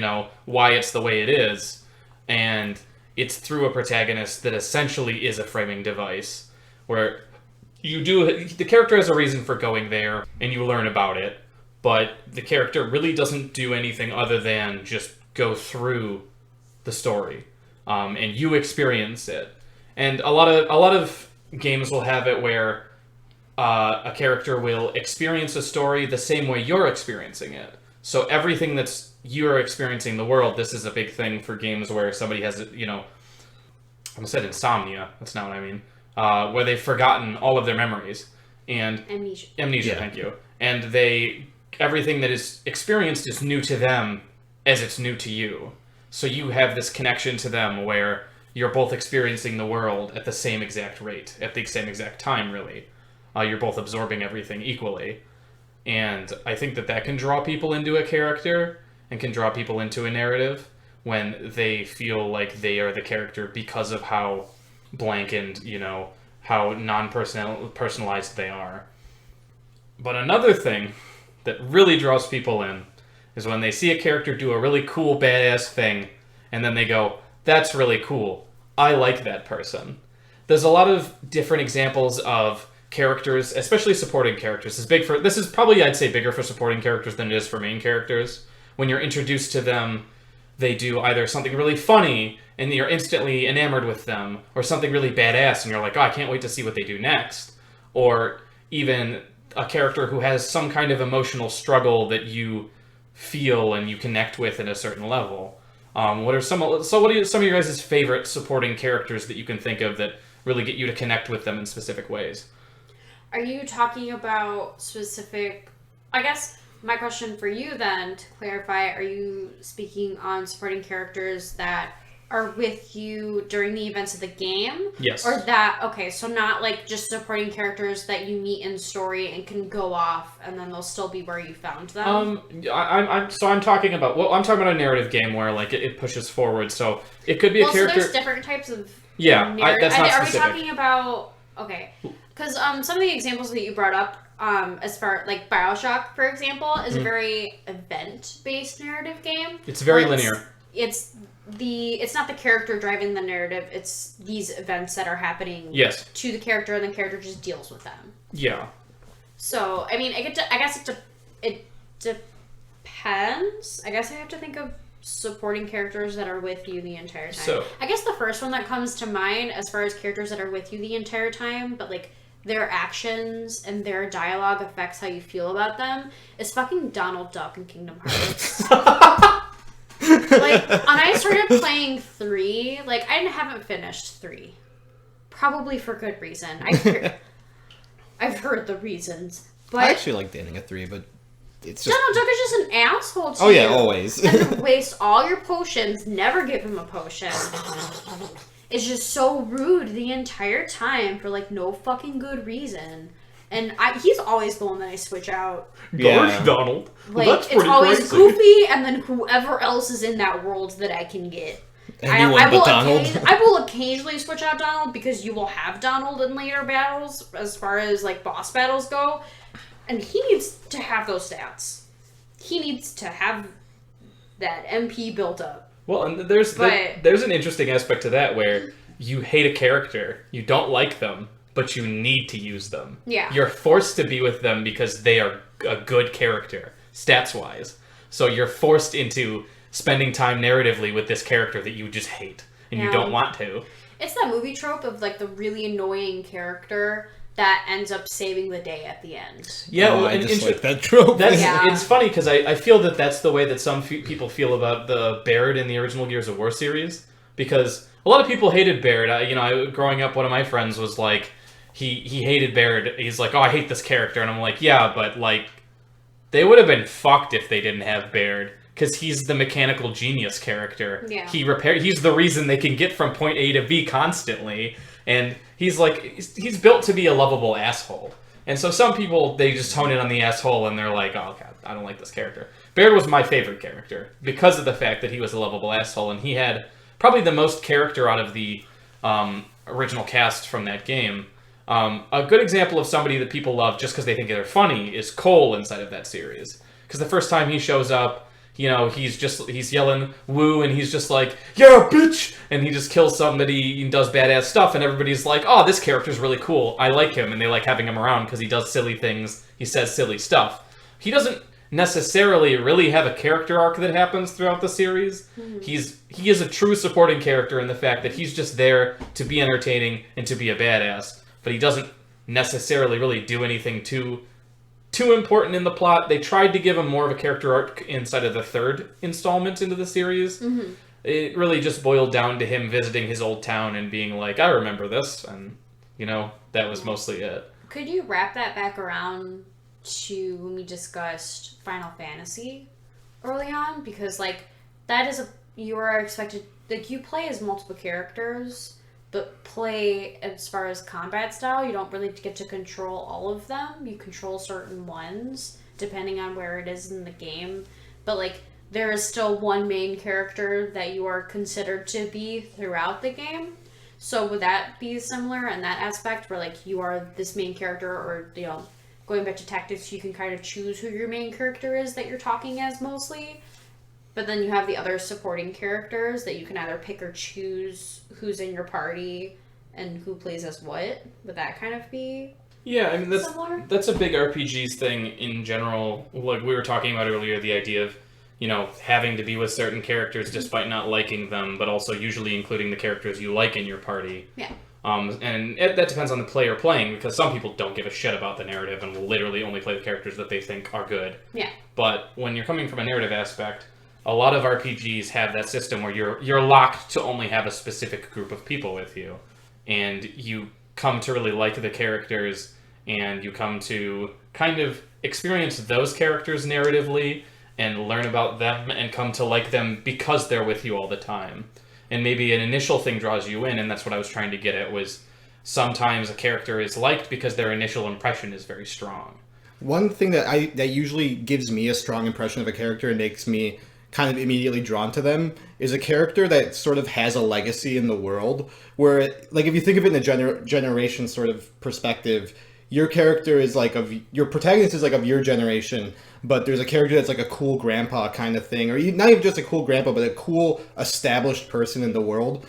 why it's the way it is. And it's through a protagonist that essentially is a framing device, where the character has a reason for going there, and you learn about it, but the character really doesn't do anything other than just go through the story, and you experience it. And a lot of games will have it where a character will experience a story the same way you're experiencing it. So everything you're experiencing the world. This is a big thing for games where somebody has, I almost said insomnia. That's not what I mean. Where they've forgotten all of their memories. And Amnesia, thank you. And everything that is experienced is new to them as it's new to you. So you have this connection to them where you're both experiencing the world at the same exact rate, at the same exact time, really. You're both absorbing everything equally. And I think that can draw people into a character and can draw people into a narrative when they feel like they are the character because of how blank and, how non-personalized they are. But another thing that really draws people in is when they see a character do a really cool, badass thing, and then they go, that's really cool. I like that person. There's a lot of different examples of characters, especially supporting characters. This is probably, I'd say, bigger for supporting characters than it is for main characters. When you're introduced to them, they do either something really funny, and you're instantly enamored with them, or something really badass, and you're like, oh, I can't wait to see what they do next. Or even a character who has some kind of emotional struggle that you feel and you connect with at a certain level. What are some of your guys' favorite supporting characters that you can think of that really get you to connect with them in specific ways? Are you talking about specific... I guess my question for you then, to clarify, are you speaking on supporting characters that are with you during the events of the game? Yes. Or so not like just supporting characters that you meet in story and can go off and then they'll still be where you found them? I'm talking about a narrative game where like it pushes forward, so it could be a character... so there's different types of that's not specific. Are we talking about... Okay. Because some of the examples that you brought up, as far like BioShock, for example, is a very event-based narrative game. It's very linear. It's not the character driving the narrative. It's these events that are happening to the character, and the character just deals with them. Yeah. So I mean, I guess it depends. I guess I have to think of supporting characters that are with you the entire time. So I guess the first one that comes to mind as far as characters that are with you the entire time, but like their actions and their dialogue affects how you feel about them, is fucking Donald Duck in Kingdom Hearts. Like, when I started playing 3, like, I haven't finished 3. Probably for good reason. I've heard the reasons. But I actually like the ending of 3, but it's just... Donald Duck is just an asshole to you. Oh yeah, always. And to waste all your potions, never give him a potion. It's just so rude the entire time for, like, no fucking good reason. And he's always the one that I switch out. Gosh, Donald. Like, That's it's always crazy. Goofy, and then whoever else is in that world that I can get. Anyone but Donald. I will occasionally switch out Donald, because you will have Donald in later battles, as far as, like, boss battles go. And he needs to have those stats. He needs to have that MP built up. Well, and there's an interesting aspect to that where you hate a character, you don't like them, but you need to use them. Yeah. You're forced to be with them because they are a good character, stats-wise. So you're forced into spending time narratively with this character that you just hate, and you don't want to. It's that movie trope of, like, the really annoying character that ends up saving the day at the end. Yeah, I just like that trope. It's funny, because I feel that that's the way that some people feel about the Baird in the original Gears of War series, because a lot of people hated Baird. Growing up, one of my friends was like, he hated Baird. He's like, oh, I hate this character. And I'm like, yeah, but, like, they would have been fucked if they didn't have Baird, because he's the mechanical genius character. Yeah. He's the reason they can get from point A to B constantly. And he's built to be a lovable asshole. And so some people, they just hone in on the asshole and they're like, oh god, I don't like this character. Baird was my favorite character because of the fact that he was a lovable asshole, and he had probably the most character out of the original cast from that game. A good example of somebody that people love just because they think they're funny is Cole inside of that series. Because the first time he shows up, he's yelling woo, and he's just like, yeah, bitch! And he just kills somebody and does badass stuff, and everybody's like, oh, this character's really cool. I like him, and they like having him around because he does silly things. He says silly stuff. He doesn't necessarily really have a character arc that happens throughout the series. He is a true supporting character in the fact that he's just there to be entertaining and to be a badass, but he doesn't necessarily really do anything too important in the plot. They tried to give him more of a character arc inside of the third installment into the series. It really just boiled down to him visiting his old town and being like, I remember this, and that was mostly it. Could you wrap that back around to when we discussed Final Fantasy early on? Because you are expected, you play as multiple characters, but play as far as combat style, you don't really get to control all of them. You control certain ones depending on where it is in the game, but there is still one main character that you are considered to be throughout the game. So would that be similar in that aspect, where you are this main character, or going back to tactics, you can kind of choose who your main character is that you're talking as mostly, but then you have the other supporting characters that you can either pick or choose who's in your party and who plays as what. Would that kind of be similar? That's a big RPGs thing in general. Like we were talking about earlier, the idea of having to be with certain characters despite not liking them, but also usually including the characters you like in your party. Yeah. That depends on the player playing, because some people don't give a shit about the narrative and will literally only play the characters that they think are good. Yeah. But when you're coming from a narrative aspect, a lot of RPGs have that system where you're locked to only have a specific group of people with you, and you come to really like the characters, and you come to kind of experience those characters narratively and learn about them and come to like them because they're with you all the time. And maybe an initial thing draws you in, and that's what I was trying to get at, was sometimes a character is liked because their initial impression is very strong. One thing that usually gives me a strong impression of a character and makes me kind of immediately drawn to them is a character that sort of has a legacy in the world, where if you think of it in a generation sort of perspective, your character is your protagonist is of your generation, but there's a character that's a cool grandpa kind of thing, or not even just a cool grandpa, but a cool established person in the world.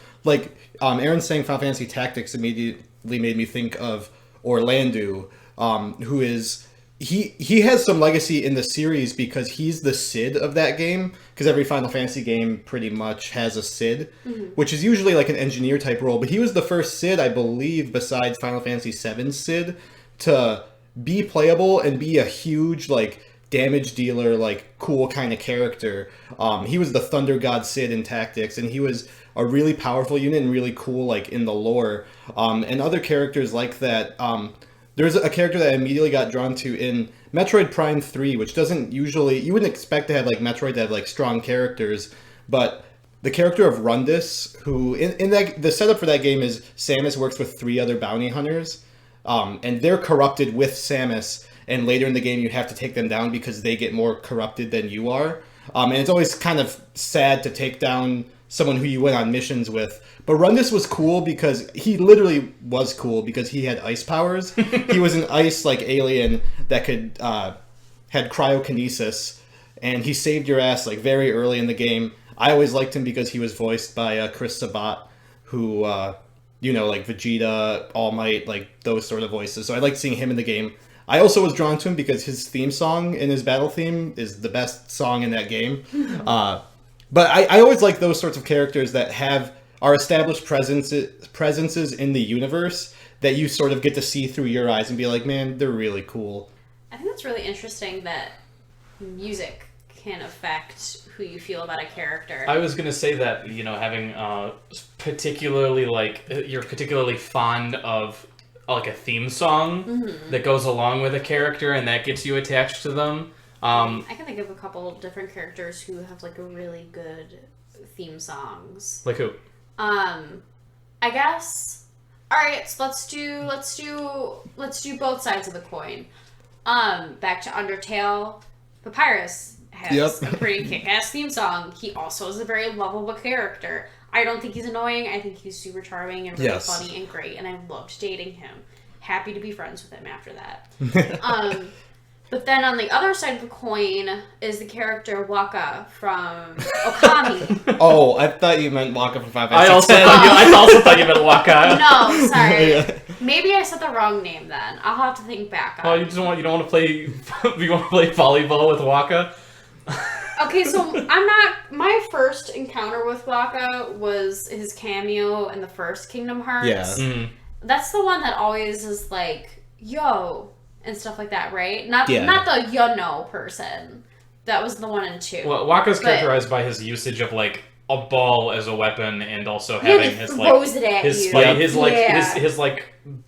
Erin saying Final Fantasy Tactics immediately made me think of Orlando, who is he has some legacy in the series because he's the Cid of that game, because every Final Fantasy game pretty much has a Cid, which is usually an engineer type role, but he was the first Cid, I believe, besides Final Fantasy VII Cid, to be playable and be a huge damage dealer, cool kind of character. He was the Thunder God Cid in Tactics, and he was a really powerful unit and really cool in the lore. And other characters like that. There's a character that I immediately got drawn to in Metroid Prime 3, which doesn't usually... You wouldn't expect to have Metroid to have strong characters, but the character of Rundus, who in the setup for that game is Samus works with 3 other bounty hunters, and they're corrupted with Samus, and later in the game you have to take them down because they get more corrupted than you are. And it's always kind of sad to take down someone who you went on missions with. But Rundus was cool because he literally was cool because he had ice powers. He was an ice alien that could had cryokinesis, and he saved your ass very early in the game. I always liked him because he was voiced by Chris Sabat, who Vegeta, All Might, those sort of voices. So I liked seeing him in the game. I also was drawn to him because his theme song and his battle theme is the best song in that game. But I always like those sorts of characters that are established presences in the universe that you sort of get to see through your eyes and be like, man, they're really cool. I think that's really interesting that music can affect who you feel about a character. I was gonna say that, having particularly you're particularly fond of a theme song that goes along with a character and that gets you attached to them. I can think of a couple of different characters who have a really good theme songs. Like who? I guess All right, so let's do both sides of the coin. Back to Undertale. Papyrus has a pretty kick-ass theme song. He also is a very lovable character. I don't think he's annoying. I think he's super charming and really funny and great, and I loved dating him. Happy to be friends with him after that. But then on the other side of the coin is the character Waka from Okami. Oh, I thought you meant Waka from 5 I also thought you meant Waka. No, sorry. Maybe I said the wrong name then. I'll have to think back on. Oh, you don't want to play volleyball with Waka? Okay, so my first encounter with Waka was his cameo in the first Kingdom Hearts. Yeah. Mm-hmm. That's the one that always is like, yo, and stuff like that, right? Not the you know person. That was the 1 and 2. Well, Waka's characterized by his usage of like a ball as a weapon, and also having his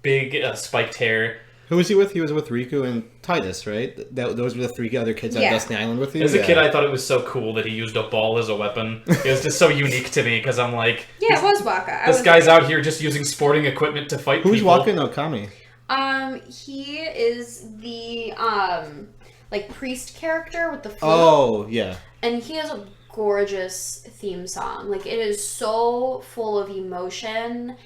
big spiked hair. Who was he with? He was with Riku and Titus, right? Those were the 3 other kids on Destiny Island with you? As a kid, I thought it was so cool that he used a ball as a weapon. It was just so unique to me, because I'm like... Yeah, it was Waka. This guy's out here just using sporting equipment to fight people. Who's Waka in Okami? He is the, priest character with the flute. Oh, yeah. And he has a gorgeous theme song. Like, it is so full of emotion,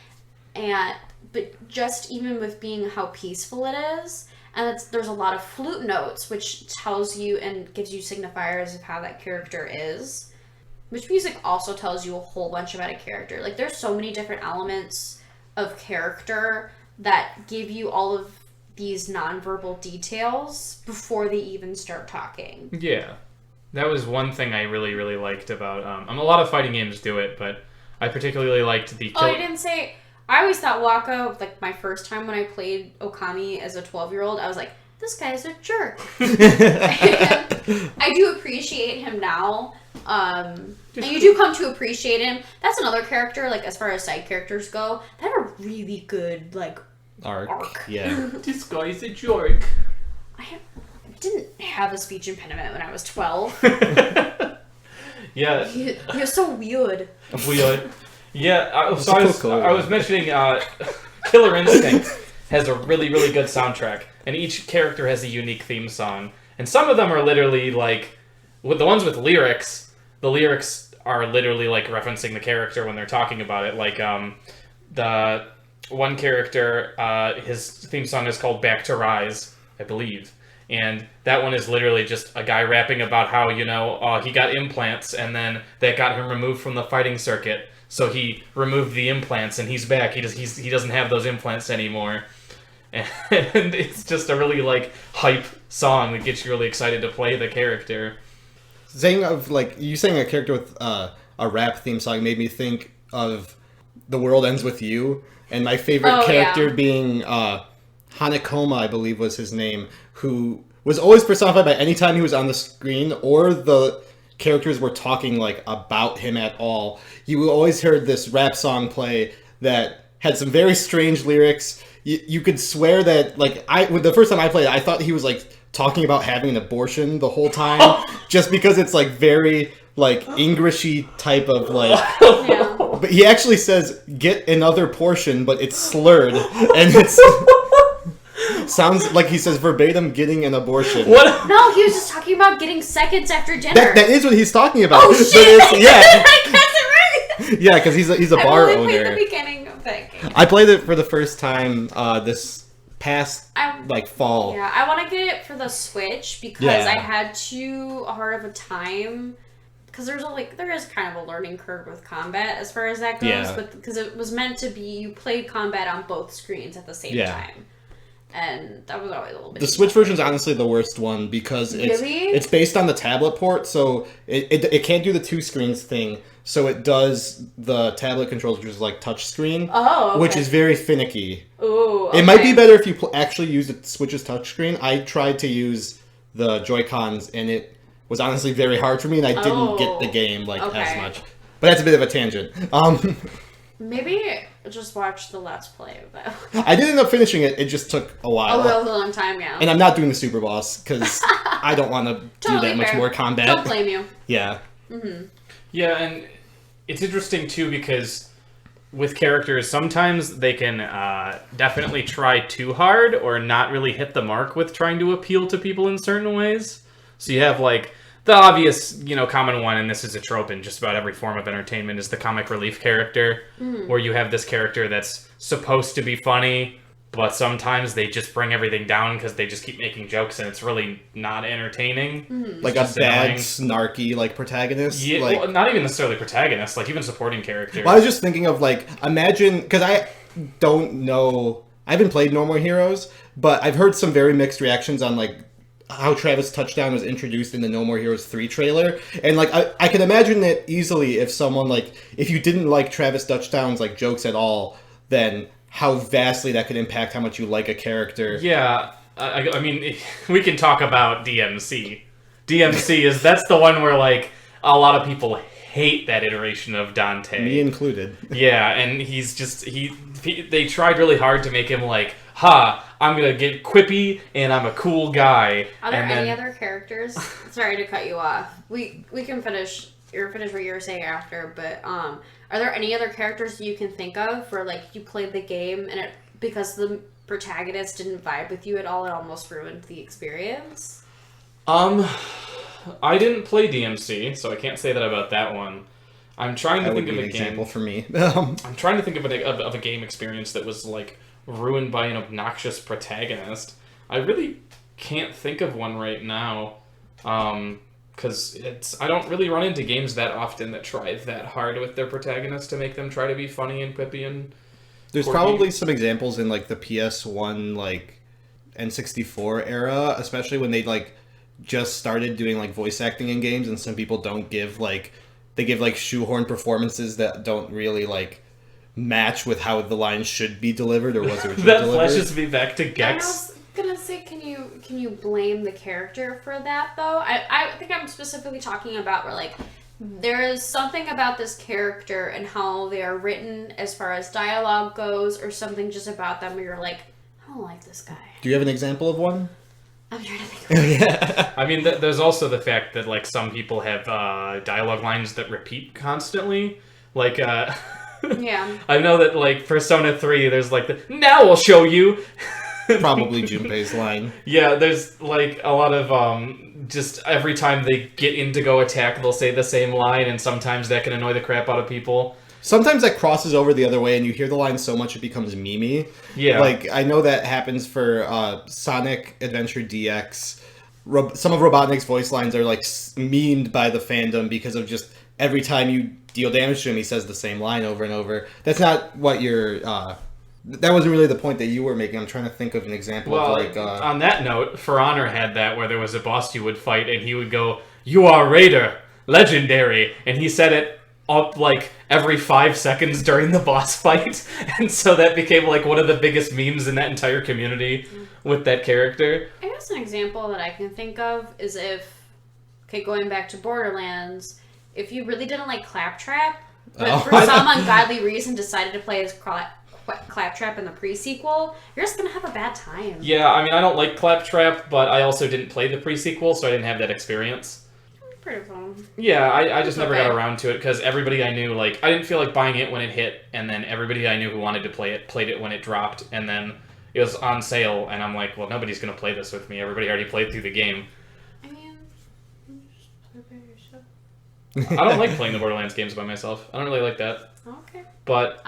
but just even with being how peaceful it is, and there's a lot of flute notes, which tells you and gives you signifiers of how that character is. Which music also tells you a whole bunch about a character. Like, there's so many different elements of character that give you all of these nonverbal details before they even start talking. Yeah. That was one thing I really, really liked about... a lot of fighting games do it, but I particularly liked the... Oh, you didn't say... I always thought Waka, like, my first time when I played Okami as a 12-year-old, I was like, this guy's a jerk. I do appreciate him now. And you do come to appreciate him. That's another character, like, as far as side characters go, that are really good, like, arc. Yeah. This guy's a jerk. I didn't have a speech impediment when I was 12. Yeah. You're so weird. Weird. Yeah, I was mentioning Killer Instinct has a really, really good soundtrack, and each character has a unique theme song. And some of them are literally, like, with the ones with lyrics, the lyrics are literally, like, referencing the character when they're talking about it. Like, the one character, his theme song is called Back to Rise, I believe. And that one is literally just a guy rapping about how, he got implants, and then that got him removed from the fighting circuit. So he removed the implants, and he's back. He doesn't have those implants anymore. And it's just a really, like, hype song that gets you really excited to play the character. Saying of, like, you saying a character with a rap theme song made me think of The World Ends With You, and my favorite character being Hanekoma, I believe was his name, who was always personified by any time he was on the screen, or the characters were talking, like, about him at all. You always heard this rap song play that had some very strange lyrics. You could swear that, like, the first time I played it, I thought he was, like, talking about having an abortion the whole time, just because it's, like, very, like, Englishy type of, like... Yeah. But he actually says, get another portion, but it's slurred, and it's... Sounds like he says verbatim, getting an abortion. What? No, he was just talking about getting seconds after dinner. That is what he's talking about. Oh, shit! Yeah. I got it right! Yeah, because he's a bar I've owner. only played the beginning of that game. I played it for the first time this past, fall. Yeah, I want to get it for the Switch because I had too hard of a time. Because there is kind of a learning curve with combat as far as that goes. But because it was meant to be, you played combat on both screens at the same time. And that was always a little bit... The Switch version is honestly the worst one because it's based on the tablet port, so it can't do the two screens thing. So it does the tablet controls, which is like touch screen, which is very finicky. Ooh, okay. It might be better if you actually use the Switch's touchscreen. I tried to use the Joy-Cons, and it was honestly very hard for me, and I didn't get the game as much. But that's a bit of a tangent. Maybe just watch the Let's Play of that. I did end up finishing it. It just took a while. A long time, yeah. And I'm not doing the super boss because I don't want to do that much more combat. Don't blame you. Yeah. Mm-hmm. Yeah, and it's interesting too because with characters, sometimes they can definitely try too hard or not really hit the mark with trying to appeal to people in certain ways. So you have, like, the obvious, common one, and this is a trope in just about every form of entertainment, is the comic relief character, where you have this character that's supposed to be funny, but sometimes they just bring everything down because they just keep making jokes, and it's really not entertaining. Like a bad, snarky, like, protagonist? Yeah, like, well, not even necessarily protagonist, like, even supporting characters. Well, I was just thinking of, like, imagine... Because I don't know... I haven't played No More Heroes, but I've heard some very mixed reactions on, like, how Travis Touchdown was introduced in the No More Heroes 3 trailer. And, like, I can imagine it easily if someone, like... If you didn't like Travis Touchdown's, like, jokes at all, then how vastly that could impact how much you like a character. Yeah, I mean, we can talk about DMC. DMC that's the one where, like, a lot of people hate that iteration of Dante. Me included. Yeah, and he's just, they tried really hard to make him like, I'm gonna get quippy, and I'm a cool guy. Are there any other characters? Sorry to cut you off. We can finish what you were saying after, but, are there any other characters you can think of where, like, you played the game and because the protagonist didn't vibe with you at all, it almost ruined the experience? I didn't play DMC, so I can't say that about that one. I'm trying to think of a example game. for me. I'm trying to think of a game experience that was, like, ruined by an obnoxious protagonist. I really can't think of one right now. Because I don't really run into games that often that try that hard with their protagonists to make them try to be funny and quippy and There's quirky. probably some examples in, like, the PS1, like, N64 era, especially when they, like, just started doing, like, voice acting in games, and some people don't give, like, they give, like, shoehorn performances that don't really, like, match with how the lines should be delivered or was originally that delivered. flashes me back to Gex. Gonna say, can you blame the character for that though? I think I'm specifically talking about where, like, there is something about this character and how they are written as far as dialogue goes, or something just about them where you're like, I don't like this guy. Do you have an example of one? I'm trying to think of Yeah. I mean, there's also the fact that, like, some people have dialogue lines that repeat constantly. Like, Yeah. I know that, like, Persona 3, there's, like, now I'll show you. Probably Junpei's line. Yeah, there's, like, a lot of, just every time they get in to go attack, they'll say the same line, and sometimes that can annoy the crap out of people. Sometimes that crosses over the other way, and you hear the line so much it becomes memey. Yeah. Like, I know that happens for Sonic Adventure DX. Some of Robotnik's voice lines are, like, memed by the fandom because of just every time you deal damage to him, he says the same line over and over. That's not what you're... that wasn't really the point that you were making. I'm trying to think of an example of, like... on that note, For Honor had that where there was a boss you would fight, and he would go, "You are Raider, legendary," and he said it up, like, every 5 seconds during the boss fight, and so that became, like, one of the biggest memes in that entire community with that character. I guess an example that I can think of is if, going back to Borderlands, if you really didn't like Claptrap, but for some ungodly reason decided to play as Claptrap in the pre-sequel, you're just gonna have a bad time. Yeah, I mean, I don't like Claptrap, but I also didn't play the pre-sequel, so I didn't have that experience. Pretty fun. Yeah, I just never got around to it, because everybody I knew, like, I didn't feel like buying it when it hit, and then everybody I knew who wanted to play it played it when it dropped, and then it was on sale, and I'm like, well, nobody's gonna play this with me. Everybody already played through the game. I mean, just play by yourself. I don't like playing the Borderlands games by myself. I don't really like that. Okay. But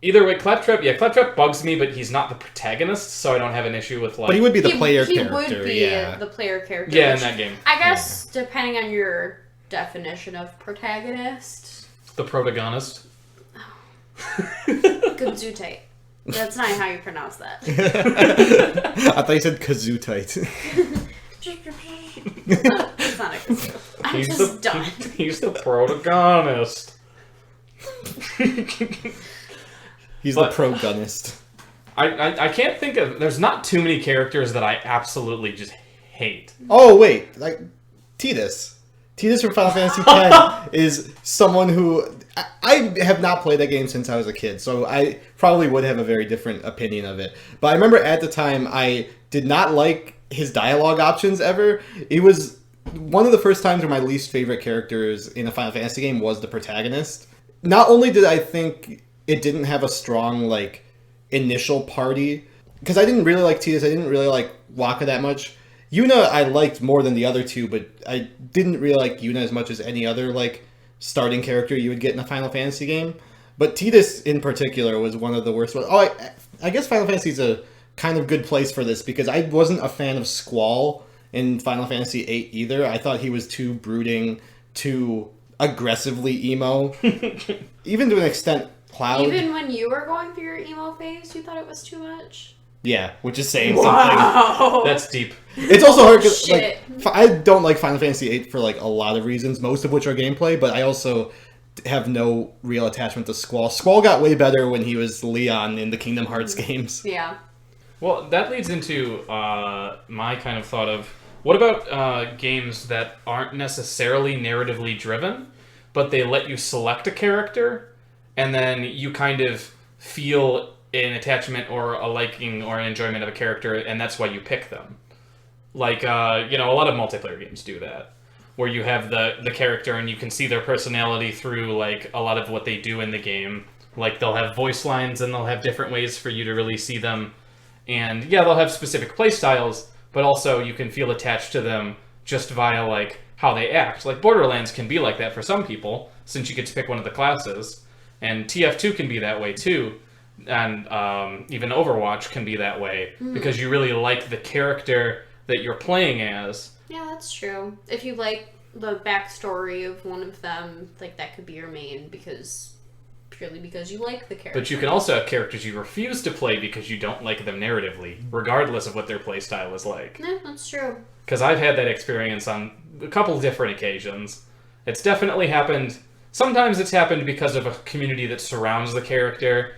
either way, Claptrap bugs me, but he's not the protagonist, so I don't have an issue with, like... But he would be the player he character, would be the player character. Yeah, in that game. I guess, depending on your definition of protagonist. The protagonist. Gadzootate. That's not how you pronounce that. I thought you said kazootite. It's not a kazoo. I'm just done. He's the protagonist. He's the pro-gunist. I can't think of... There's not too many characters that I absolutely just hate. Oh, wait. Like, Tidus. Tidus from Final Fantasy X is someone who... I have not played that game since I was a kid, so I probably would have a very different opinion of it. But I remember at the time, I did not like his dialogue options ever. It was one of the first times where my least favorite characters in a Final Fantasy game was the protagonist. Not only did I think it didn't have a strong, like, initial party. Because I didn't really like Tidus, I didn't really like Wakka that much. Yuna I liked more than the other two, but I didn't really like Yuna as much as any other, like, starting character you would get in a Final Fantasy game. But Tidus, in particular, was one of the worst ones. Oh, I guess Final Fantasy is a kind of good place for this, because I wasn't a fan of Squall in Final Fantasy VIII either. I thought he was too brooding, too aggressively emo. Even to an extent, Cloud. Even when you were going through your emo phase, you thought it was too much? Yeah, which is saying Wow. That's deep. It's also hard because Shit. like, I don't like Final Fantasy VIII for like a lot of reasons, most of which are gameplay, but I also have no real attachment to Squall. Squall got way better when he was Leon in the Kingdom Hearts games. Yeah. Well, that leads into my kind of thought of, what about games that aren't necessarily narratively driven, but they let you select a character, and then you kind of feel an attachment or a liking or an enjoyment of a character, and that's why you pick them. Like, a lot of multiplayer games do that, where you have the character and you can see their personality through, like, a lot of what they do in the game. Like, they'll have voice lines and they'll have different ways for you to really see them. And, yeah, they'll have specific play styles, but also you can feel attached to them just via, like, how they act. Like, Borderlands can be like that for some people, since you get to pick one of the classes. And TF2 can be that way, too. And even Overwatch can be that way, because you really like the character that you're playing as. Yeah, that's true. If you like the backstory of one of them, like, that could be your main, purely because you like the character. But you can also have characters you refuse to play because you don't like them narratively, regardless of what their playstyle is like. Yeah, that's true. Because I've had that experience on a couple different occasions. It's definitely happened. Sometimes it's happened because of a community that surrounds the character.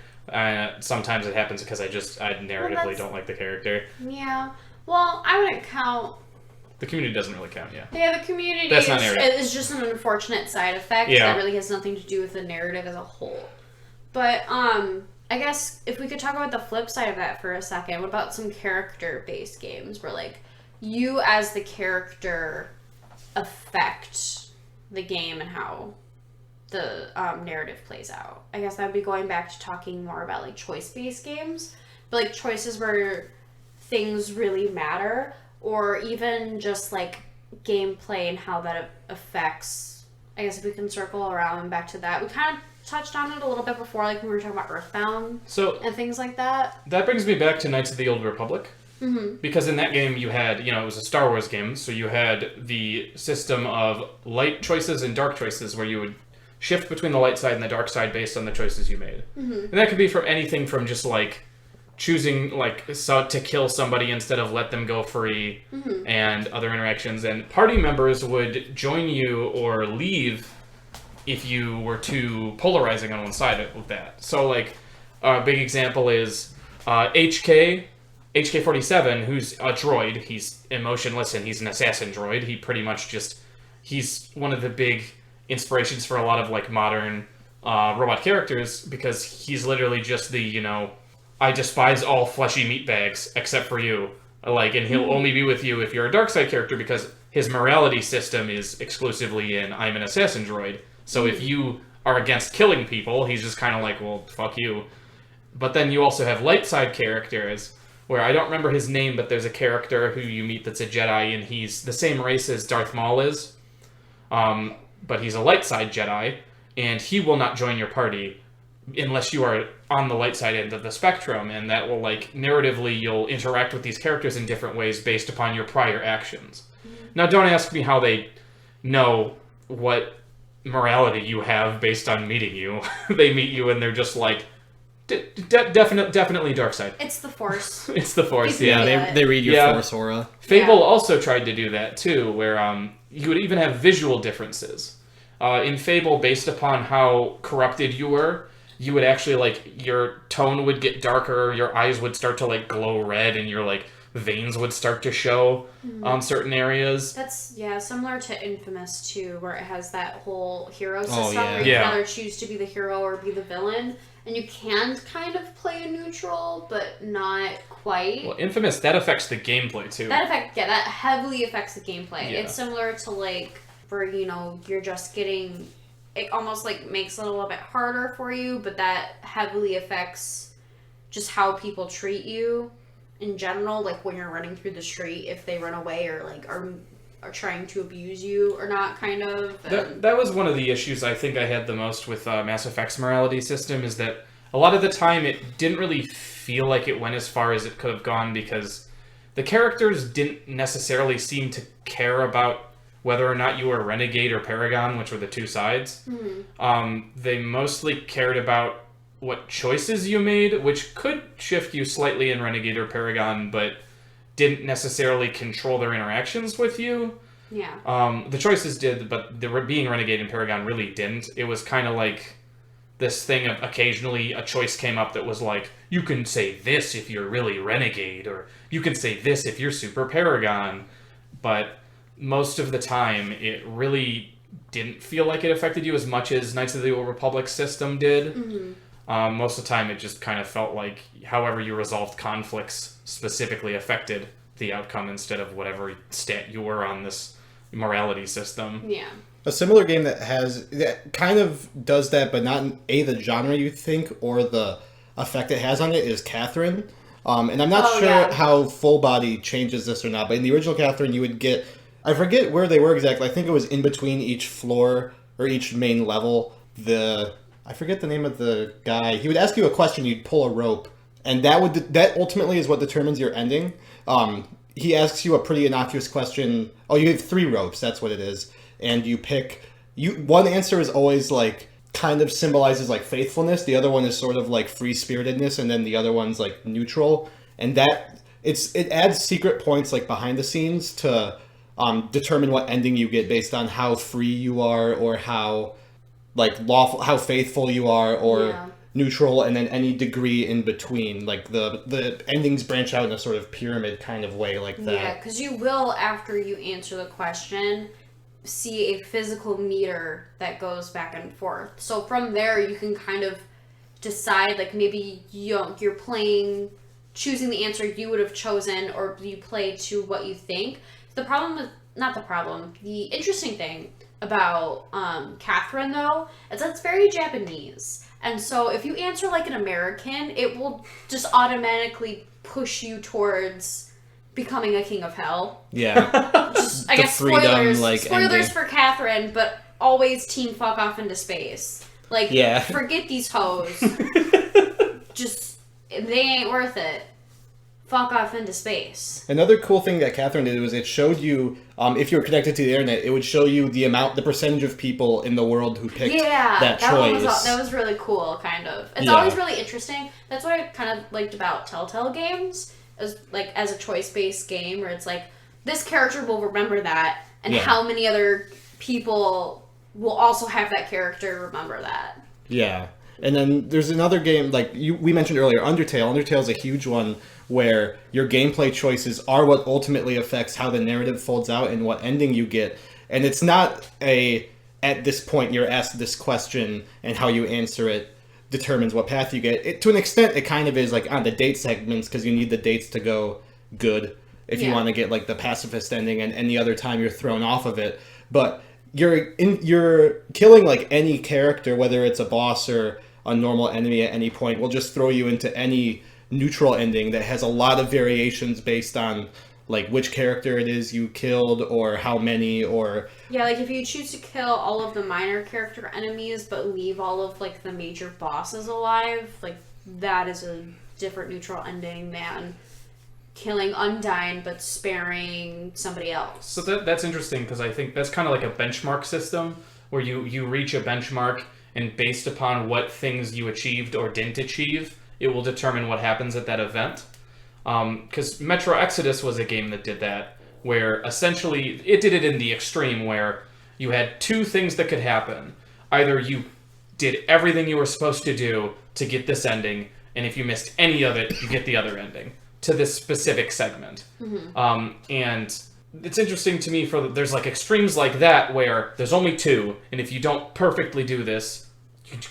Sometimes it happens because I narratively don't like the character. Yeah. Well, I wouldn't count... The community doesn't really count, yeah. Yeah, the community That's not narrative. is just an unfortunate side effect that really has nothing to do with the narrative as a whole. But, I guess if we could talk about the flip side of that for a second, what about some character-based games where, like, you as the character affect the game and how the narrative plays out? I guess that would be going back to talking more about, like, choice-based games, but, like, choices where things really matter, or even just, like, gameplay and how that affects... I guess if we can circle around and back to that. We kind of touched on it a little bit before, like when we were talking about Earthbound and things like that. That brings me back to Knights of the Old Republic. Mm-hmm. Because in that game you had, it was a Star Wars game, so you had the system of light choices and dark choices where you would shift between the light side and the dark side based on the choices you made. Mm-hmm. And that could be from anything from just, like, choosing, like, to kill somebody instead of let them go free, and other interactions. And party members would join you or leave if you were too polarizing on one side of that. So, like, a big example is HK47, who's a droid. He's emotionless and he's an assassin droid. He pretty much he's one of the big inspirations for a lot of, like, modern robot characters, because he's literally just the, I despise all fleshy meatbags except for you. Like, and he'll only be with you if you're a dark side character, because his morality system is exclusively in I'm an assassin droid. So if you are against killing people, he's just kind of like, well, fuck you. But then you also have light side characters, where I don't remember his name, but there's a character who you meet that's a Jedi, and he's the same race as Darth Maul is. But he's a light side Jedi, and he will not join your party unless you are on the light side end of the spectrum, and that will, like, narratively, you'll interact with these characters in different ways based upon your prior actions. Now, don't ask me how they know what morality you have based on meeting you. They meet you and they're just like, definitely dark side. It's the Force. It's the Force, Yeah, they read your Force aura. Fable also tried to do that, too, where you would even have visual differences. In Fable, based upon how corrupted you were, you would actually, like, your tone would get darker, your eyes would start to, like, glow red, and your, like, veins would start to show on certain areas. That's, similar to Infamous, too, where it has that whole hero system where you can either choose to be the hero or be the villain. And you can kind of play a neutral, but not quite. Well, Infamous, that affects the gameplay, too. That heavily affects the gameplay. Yeah. It's similar to, like, where, you're just getting it almost like makes it a little bit harder for you, but that heavily affects just how people treat you in general, like when you're running through the street, if they run away or like are trying to abuse you or not, kind of. That was one of the issues I think I had the most with Mass Effect's morality system, is that a lot of the time it didn't really feel like it went as far as it could have gone, because the characters didn't necessarily seem to care about whether or not you were Renegade or Paragon, which were the two sides. Mm-hmm. They mostly cared about what choices you made, which could shift you slightly in Renegade or Paragon, but didn't necessarily control their interactions with you. Yeah. The choices did, but being Renegade and Paragon really didn't. It was kind of like this thing of occasionally a choice came up that was like, you can say this if you're really Renegade, or you can say this if you're Super Paragon. But most of the time, it really didn't feel like it affected you as much as Knights of the Old Republic system did. Mm-hmm. Most of the time, it just kind of felt like however you resolved conflicts specifically affected the outcome instead of whatever stat you were on this morality system. Yeah. A similar game that kind of does that, but not in the genre you think or the effect it has on it, is Catherine. And I'm not sure how Full Body changes this or not, but in the original Catherine, you would get, I forget where they were exactly. I think it was in between each floor or each main level. I forget the name of the guy. He would ask you a question, you'd pull a rope, and that ultimately is what determines your ending. He asks you a pretty innocuous question. Oh, you have 3 ropes, that's what it is. And you pick, one answer is always like, kind of symbolizes like faithfulness. The other one is sort of like free-spiritedness, and then the other one's like neutral. And it adds secret points like behind the scenes to determine what ending you get based on how free you are, or how like lawful, how faithful you are, or neutral, and then any degree in between. Like the endings branch out in a sort of pyramid kind of way like that. Yeah, because you will, after you answer the question, see a physical meter that goes back and forth. So from there, you can kind of decide, like maybe you're choosing the answer you would have chosen, or you play to what you think. The interesting thing about Catherine, though, is that it's very Japanese. And so if you answer like an American, it will just automatically push you towards becoming a king of hell. Yeah. Just, I guess freedom, spoilers ending. for Catherine, but always team fuck off into space. Like, forget these hoes. Just, they ain't worth it. Fuck off into space. Another cool thing that Catherine did was it showed you, if you were connected to the internet, it would show you the percentage of people in the one that choice. That was really cool, kind of. It's always really interesting. That's what I kind of liked about Telltale games, as a choice-based game, where it's like, this character will remember that, and how many other people will also have that character remember that. Yeah. And then there's another game, like we mentioned earlier, Undertale. Undertale's a huge one, where your gameplay choices are what ultimately affects how the narrative folds out and what ending you get. And it's not at this point you're asked this question and how you answer it determines what path you get. To an extent, it kind of is like on the date segments, because you need the dates to go good if you want to get like the pacifist ending, and any other time you're thrown off of it. But you're killing like any character, whether it's a boss or a normal enemy at any point, will just throw you into any neutral ending that has a lot of variations based on like which character it is you killed, or how many, or like if you choose to kill all of the minor character enemies but leave all of like the major bosses alive, like that is a different neutral ending than killing Undyne but sparing somebody else. So that's interesting, because I think that's kind of like a benchmark system where you reach a benchmark, and based upon what things you achieved or didn't achieve, it will determine what happens at that event. Because Metro Exodus was a game that did that, where essentially it did it in the extreme, where you had 2 things that could happen. Either you did everything you were supposed to do to get this ending, and if you missed any of it, you get the other ending to this specific segment. Mm-hmm. And it's interesting to me, there's like extremes like that where there's only 2, and if you don't perfectly do this,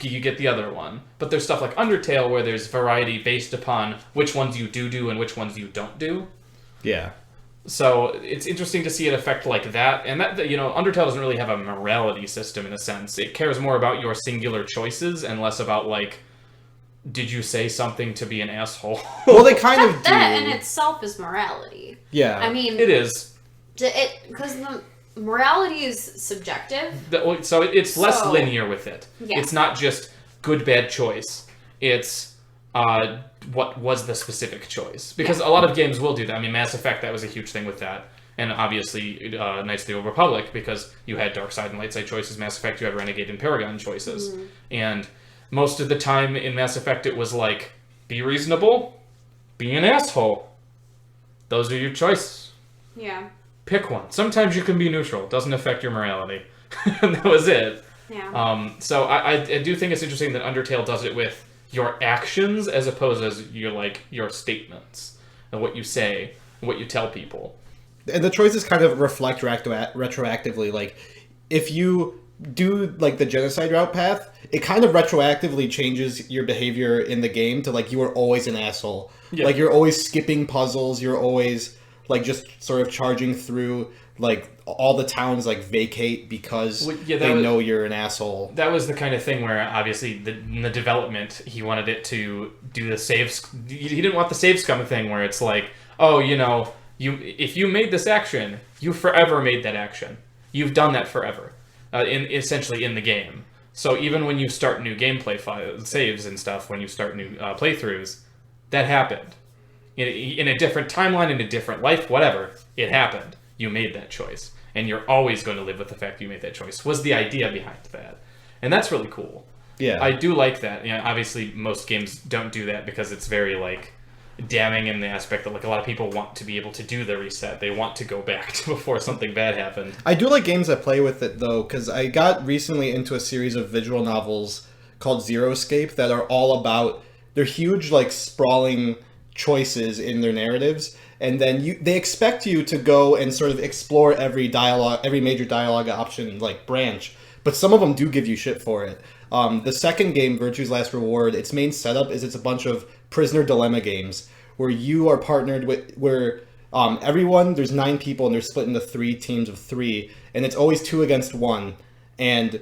you get the other one. But there's stuff like Undertale where there's variety based upon which ones you do and which ones you don't do. Yeah. So it's interesting to see it affect like that, and that Undertale doesn't really have a morality system in a sense. It cares more about your singular choices and less about like, did you say something to be an asshole? Well, they kind of do. That in itself is morality. Yeah, I mean, it is. Because the morality is subjective. So it's less linear with it. Yeah. It's not just good, bad choice. It's what was the specific choice. Because a lot of games will do that. I mean, Mass Effect, that was a huge thing with that. And obviously, Knights of the Old Republic, because you had dark side and light side choices. Mass Effect, you had Renegade and Paragon choices. Mm-hmm. And most of the time in Mass Effect, it was like, be reasonable, be an asshole. Those are your choices. Yeah. Pick one. Sometimes you can be neutral. It doesn't affect your morality. And that was it. Yeah. So I do think it's interesting that Undertale does it with your actions as opposed as your statements and what you say and what you tell people. And the choices kind of reflect retroactively. Like, if you do like the genocide route path, it kind of retroactively changes your behavior in the game to like you are always an asshole. Yeah. Like you're always skipping puzzles. You're always like just sort of charging through. Like all the towns like vacate because they know you're an asshole. That was the kind of thing where obviously in the development he wanted it to do the saves. He didn't want the save scum thing where it's like, oh, if you made this action, you forever made that action. You've done that forever, essentially in the game. So even when you start new gameplay saves and stuff, when you start new playthroughs, that happened in a different timeline, in a different life, whatever. It happened. You made that choice, and you're always going to live with the fact you made that choice, was the idea behind that. And that's really cool. Yeah. I do like that. Obviously, most games don't do that because it's very, like, damning in the aspect that, like, a lot of people want to be able to do the reset. They want to go back to before something bad happened. I do like games that play with it, though, because I got recently into a series of visual novels called Zero Escape that are all about... They're huge, like, sprawling choices in their narratives, and then they expect you to go and sort of explore every major dialogue option, like, branch, but some of them do give you shit for it. The second game, Virtue's Last Reward, its main setup is it's a bunch of prisoner dilemma games where you are partnered with, everyone, there's 9 people and they're split into 3 teams of 3, and it's always 2 against 1, and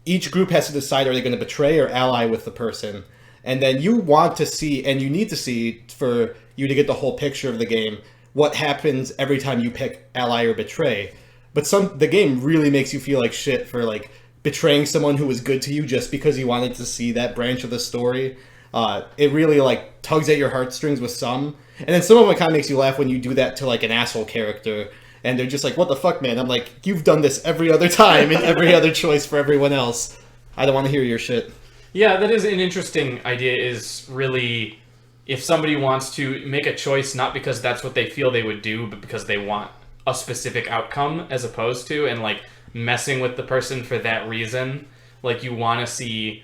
each group has to decide are they going to betray or ally with the person. And then you want to see, and you need to see, for you to get the whole picture of the game, what happens every time you pick ally or betray. But the game really makes you feel like shit for like betraying someone who was good to you just because you wanted to see that branch of the story. It really like tugs at your heartstrings with some. And then some of it kind of makes you laugh when you do that to like an asshole character. And they're just like, what the fuck, man? I'm like, you've done this every other time and every other choice for everyone else. I don't want to hear your shit. Yeah, that is an interesting idea, is really if somebody wants to make a choice not because that's what they feel they would do, but because they want a specific outcome as opposed to, and like messing with the person for that reason. Like you want to see,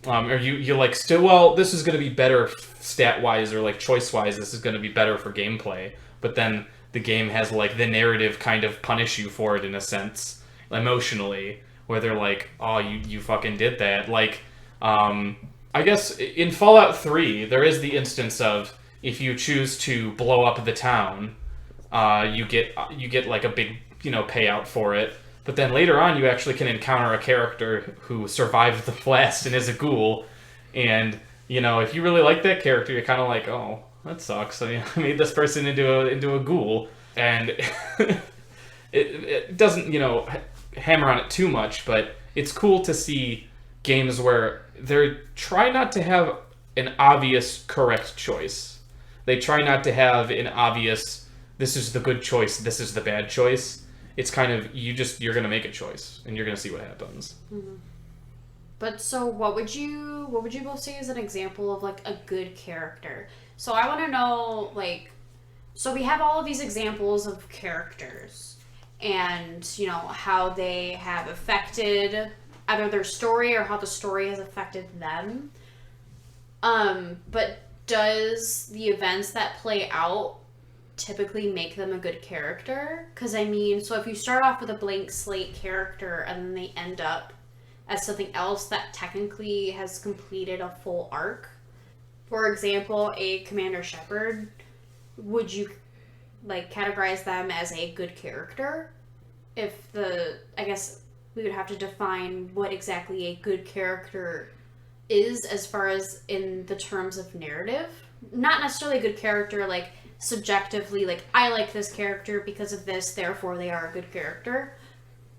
or you're like, still, well, this is going to be better stat-wise or like choice-wise, this is going to be better for gameplay. But then the game has like the narrative kind of punish you for it in a sense, emotionally, where they're like, oh, you fucking did that. Like, I guess in Fallout 3, there is the instance of if you choose to blow up the town, you get like a big, payout for it. But then later on, you actually can encounter a character who survived the blast and is a ghoul. And, if you really like that character, you're kind of like, oh, that sucks. I made this person into a ghoul. And it doesn't, hammer on it too much, but it's cool to see games where they try not to have an obvious correct choice. They try not to have an obvious, this is the good choice, this is the bad choice. It's kind of, you're going to make a choice, and you're going to see what happens. Mm-hmm. But so what would you both say is an example of, like, a good character? So I want to know, like, so we have all of these examples of characters, and, how they have affected either their story or how the story has affected them. But does the events that play out typically make them a good character? Because, so if you start off with a blank slate character and then they end up as something else that technically has completed a full arc, for example, a Commander Shepard, would you like categorize them as a good character. I guess we would have to define what exactly a good character is as far as in the terms of narrative. Not necessarily a good character, like subjectively, like I like this character because of this, therefore they are a good character.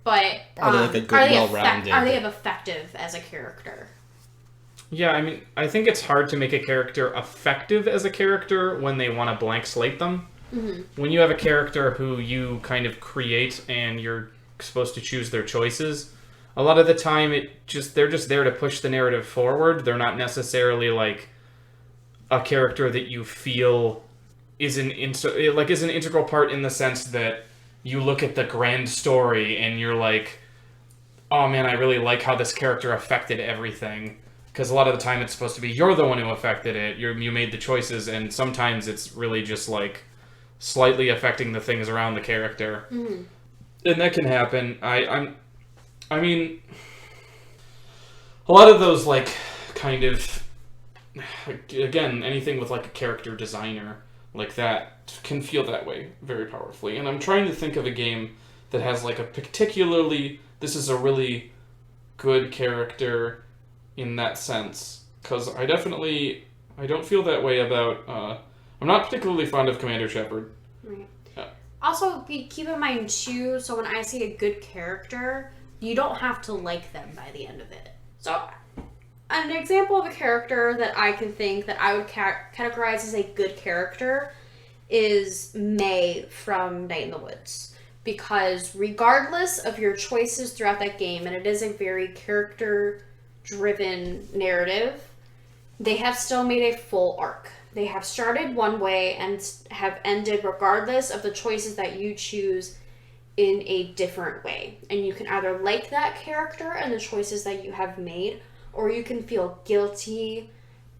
But are they like a good, well-rounded? Are they effective as a character? Yeah, I mean, I think it's hard to make a character effective as a character when they want to blank slate them. Mm-hmm. When you have a character who you kind of create and you're supposed to choose their choices, a lot of the time they're just there to push the narrative forward. They're not necessarily like a character that you feel is an integral part in the sense that you look at the grand story and you're like, oh man, I really like how this character affected everything. Because a lot of the time it's supposed to be you're the one who affected it. You made the choices, and sometimes it's really just like slightly affecting the things around the character. Mm-hmm. And that can happen. I mean, a lot of those like kind of, again, anything with like a character designer like that can feel that way very powerfully. And I'm trying to think of a game that has like this is a really good character in that sense, because I don't feel that way about, I'm not particularly fond of Commander Shepard. Right. Also, keep in mind too, so when I say a good character, you don't have to like them by the end of it. So, an example of a character that I can think that I would categorize as a good character is May from Night in the Woods. Because regardless of your choices throughout that game, and it is a very character-driven narrative, they have still made a full arc. They have started one way and have ended regardless of the choices that you choose in a different way. And you can either like that character and the choices that you have made, or you can feel guilty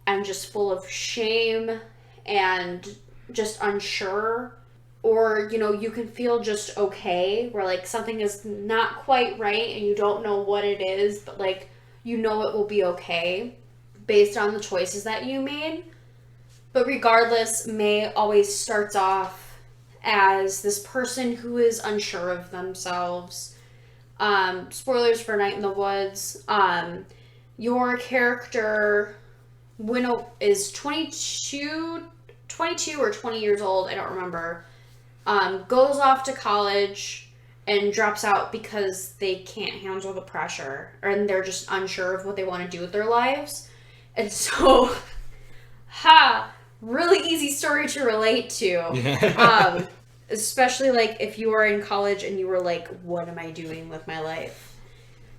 and just full of shame and just unsure. Or, you can feel just okay, where, like, something is not quite right and you don't know what it is, but, like, it will be okay based on the choices that you made. But regardless, May always starts off as this person who is unsure of themselves. Spoilers for Night in the Woods. Your character, Winnow, is 22 or 20 years old, I don't remember. Goes off to college and drops out because they can't handle the pressure, and they're just unsure of what they want to do with their lives. And so, really easy story to relate to. Especially like if you were in college and you were like, what am I doing with my life?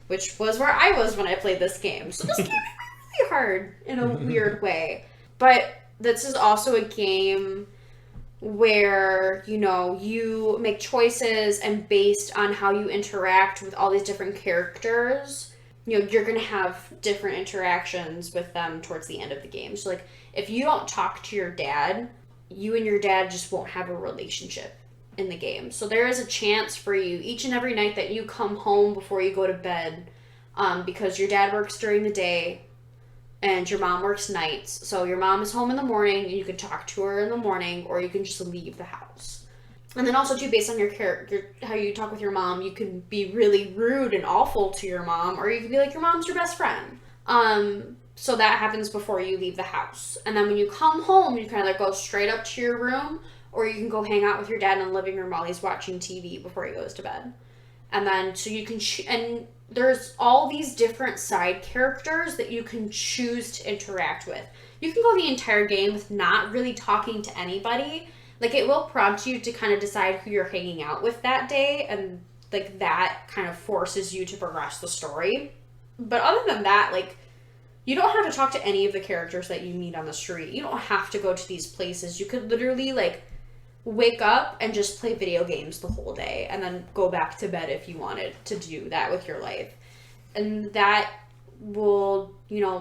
Which was where I was when I played this game. So this game made me really hard in a weird way. But this is also a game where, you make choices, and based on how you interact with all these different characters, you're going to have different interactions with them towards the end of the game. So, like, if you don't talk to your dad, you and your dad just won't have a relationship in the game. So there is a chance for you each and every night that you come home before you go to bed, because your dad works during the day and your mom works nights. So your mom is home in the morning and you can talk to her in the morning, or you can just leave the house. And then also too, based on your character, how you talk with your mom, you can be really rude and awful to your mom, or you can be like your mom's your best friend. So that happens before you leave the house. And then when you come home, you kind of go straight up to your room, or you can go hang out with your dad in the living room while he's watching TV before he goes to bed. And then, so you can, and there's all these different side characters that you can choose to interact with. You can go the entire game with not really talking to anybody. Like, it will prompt you to kind of decide who you're hanging out with that day, and, like, that kind of forces you to progress the story. But other than that, like, you don't have to talk to any of the characters that you meet on the street. You don't have to go to these places. You could literally, like, wake up and just play video games the whole day, and then go back to bed if you wanted to do that with your life. And that will,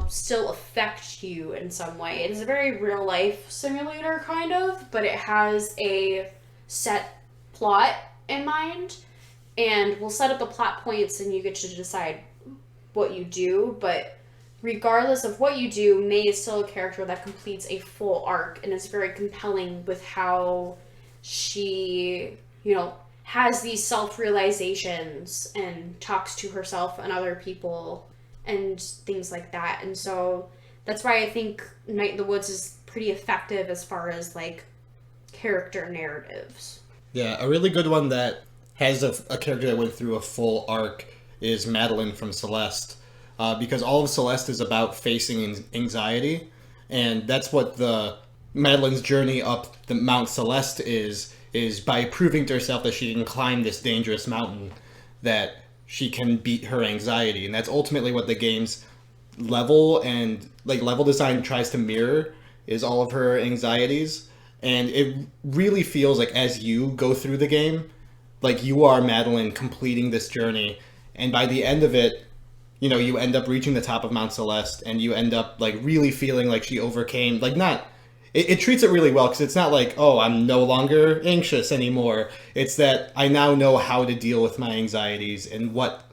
still affect you in some way. It is a very real life simulator, kind of, but it has a set plot in mind, and we'll set up the plot points and you get to decide what you do. But regardless of what you do, May is still a character that completes a full arc and is very compelling with how she, has these self-realizations and talks to herself and other people and things like that. And so that's why I think Night in the Woods is pretty effective as far as, like, character narratives. Yeah, a really good one that has a character that went through a full arc is Madeline from Celeste. Because all of Celeste is about facing anxiety, and that's what Madeline's journey up the Mount Celeste is by proving to herself that she can climb this dangerous mountain, that she can beat her anxiety. And that's ultimately what the game's level design tries to mirror, is all of her anxieties. And it really feels like as you go through the game, like you are Madeline completing this journey, and by the end of it, you end up reaching the top of Mount Celeste, and you end up like really feeling like she overcame, like not, it treats it really well, because it's not like, oh, I'm no longer anxious anymore. It's that I now know how to deal with my anxieties and what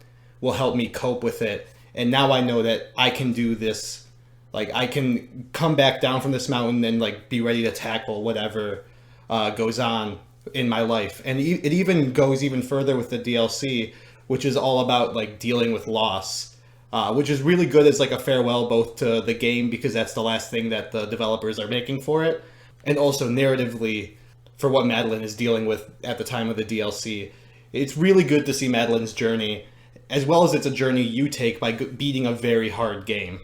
will help me cope with it. And now I know that I can do this. Like, I can come back down from this mountain and, like, be ready to tackle whatever goes on in my life. And it even goes even further with the DLC, which is all about, like, dealing with loss. Which is really good as, like, a farewell both to the game, because that's the last thing that the developers are making for it, and also narratively for what Madeline is dealing with at the time of the DLC. It's really good to see Madeline's journey, as well as it's a journey you take by beating a very hard game.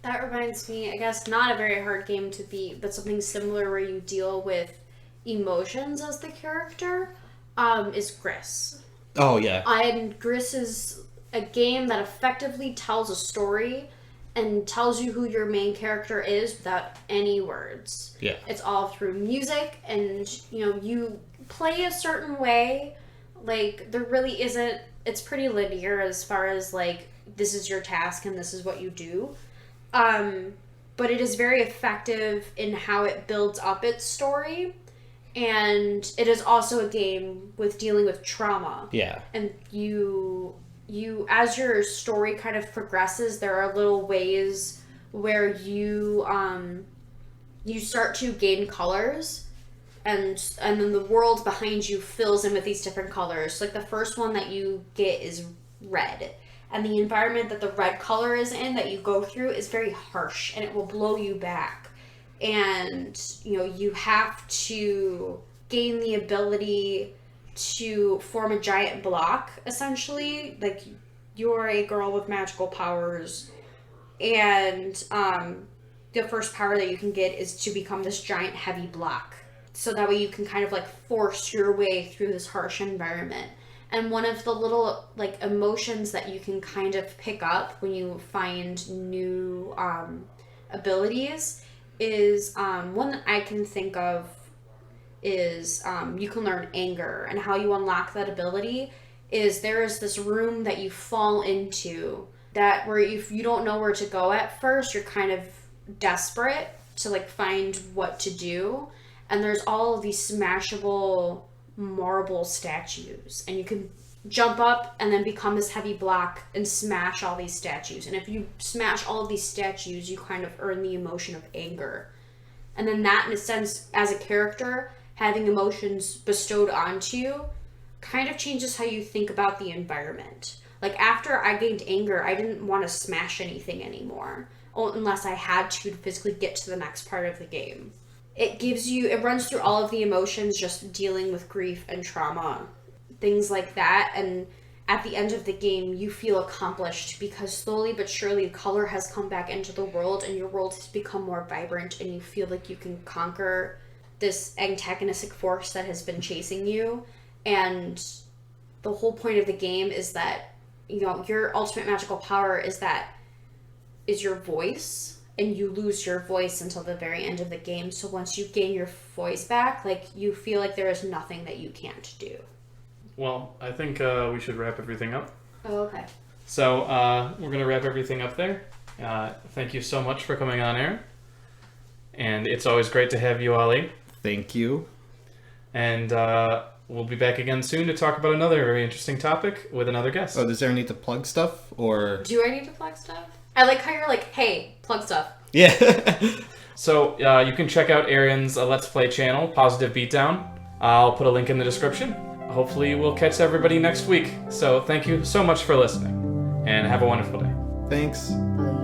That reminds me, I guess not a very hard game to beat, but something similar where you deal with emotions as the character, is Gris. Oh, yeah. And Gris is a game that effectively tells a story and tells you who your main character is without any words. Yeah. It's all through music, and, you play a certain way. Like, there really isn't, it's pretty linear as far as, like, this is your task and this is what you do. But it is very effective in how it builds up its story. And it is also a game with dealing with trauma. Yeah. And you as your story kind of progresses, there are little ways where you start to gain colors, and then the world behind you fills in with these different colors. Like, the first one that you get is red, and the environment that the red color is in that you go through is very harsh, and it will blow you back. And you have to gain the ability to form a giant block, essentially. Like, you're a girl with magical powers, and the first power that you can get is to become this giant heavy block, so that way you can kind of like force your way through this harsh environment. And one of the little, like, emotions that you can kind of pick up when you find new abilities is, one that I can think of is, you can learn anger. And how you unlock that ability is there is this room that you fall into that where if you don't know where to go at first, you're kind of desperate to, like, find what to do. And there's all of these smashable marble statues, and you can jump up and then become this heavy block and smash all these statues. And if you smash all of these statues, you kind of earn the emotion of anger. And then that, in a sense, as a character, having emotions bestowed onto you kind of changes how you think about the environment. Like, after I gained anger, I didn't want to smash anything anymore, unless I had to physically get to the next part of the game. It runs through all of the emotions, just dealing with grief and trauma, things like that. And at the end of the game, you feel accomplished, because slowly but surely color has come back into the world, and your world has become more vibrant, and you feel like you can conquer this antagonistic force that has been chasing you. And the whole point of the game is that, your ultimate magical power is your voice, and you lose your voice until the very end of the game. So once you gain your voice back, like, you feel like there is nothing that you can't do. Well, I think we should wrap everything up. Oh, okay. So we're going to wrap everything up there. Thank you so much for coming on, Erin. And it's always great to have you, Ollie. Thank you. And we'll be back again soon to talk about another very interesting topic with another guest. Oh, does Erin need to plug stuff, or? Do I need to plug stuff? I like how you're like, hey, plug stuff. Yeah. So you can check out Erin's Let's Play channel, Positive Beatdown. I'll put a link in the description. Hopefully we'll catch everybody next week. So thank you so much for listening, and have a wonderful day. Thanks. Bye.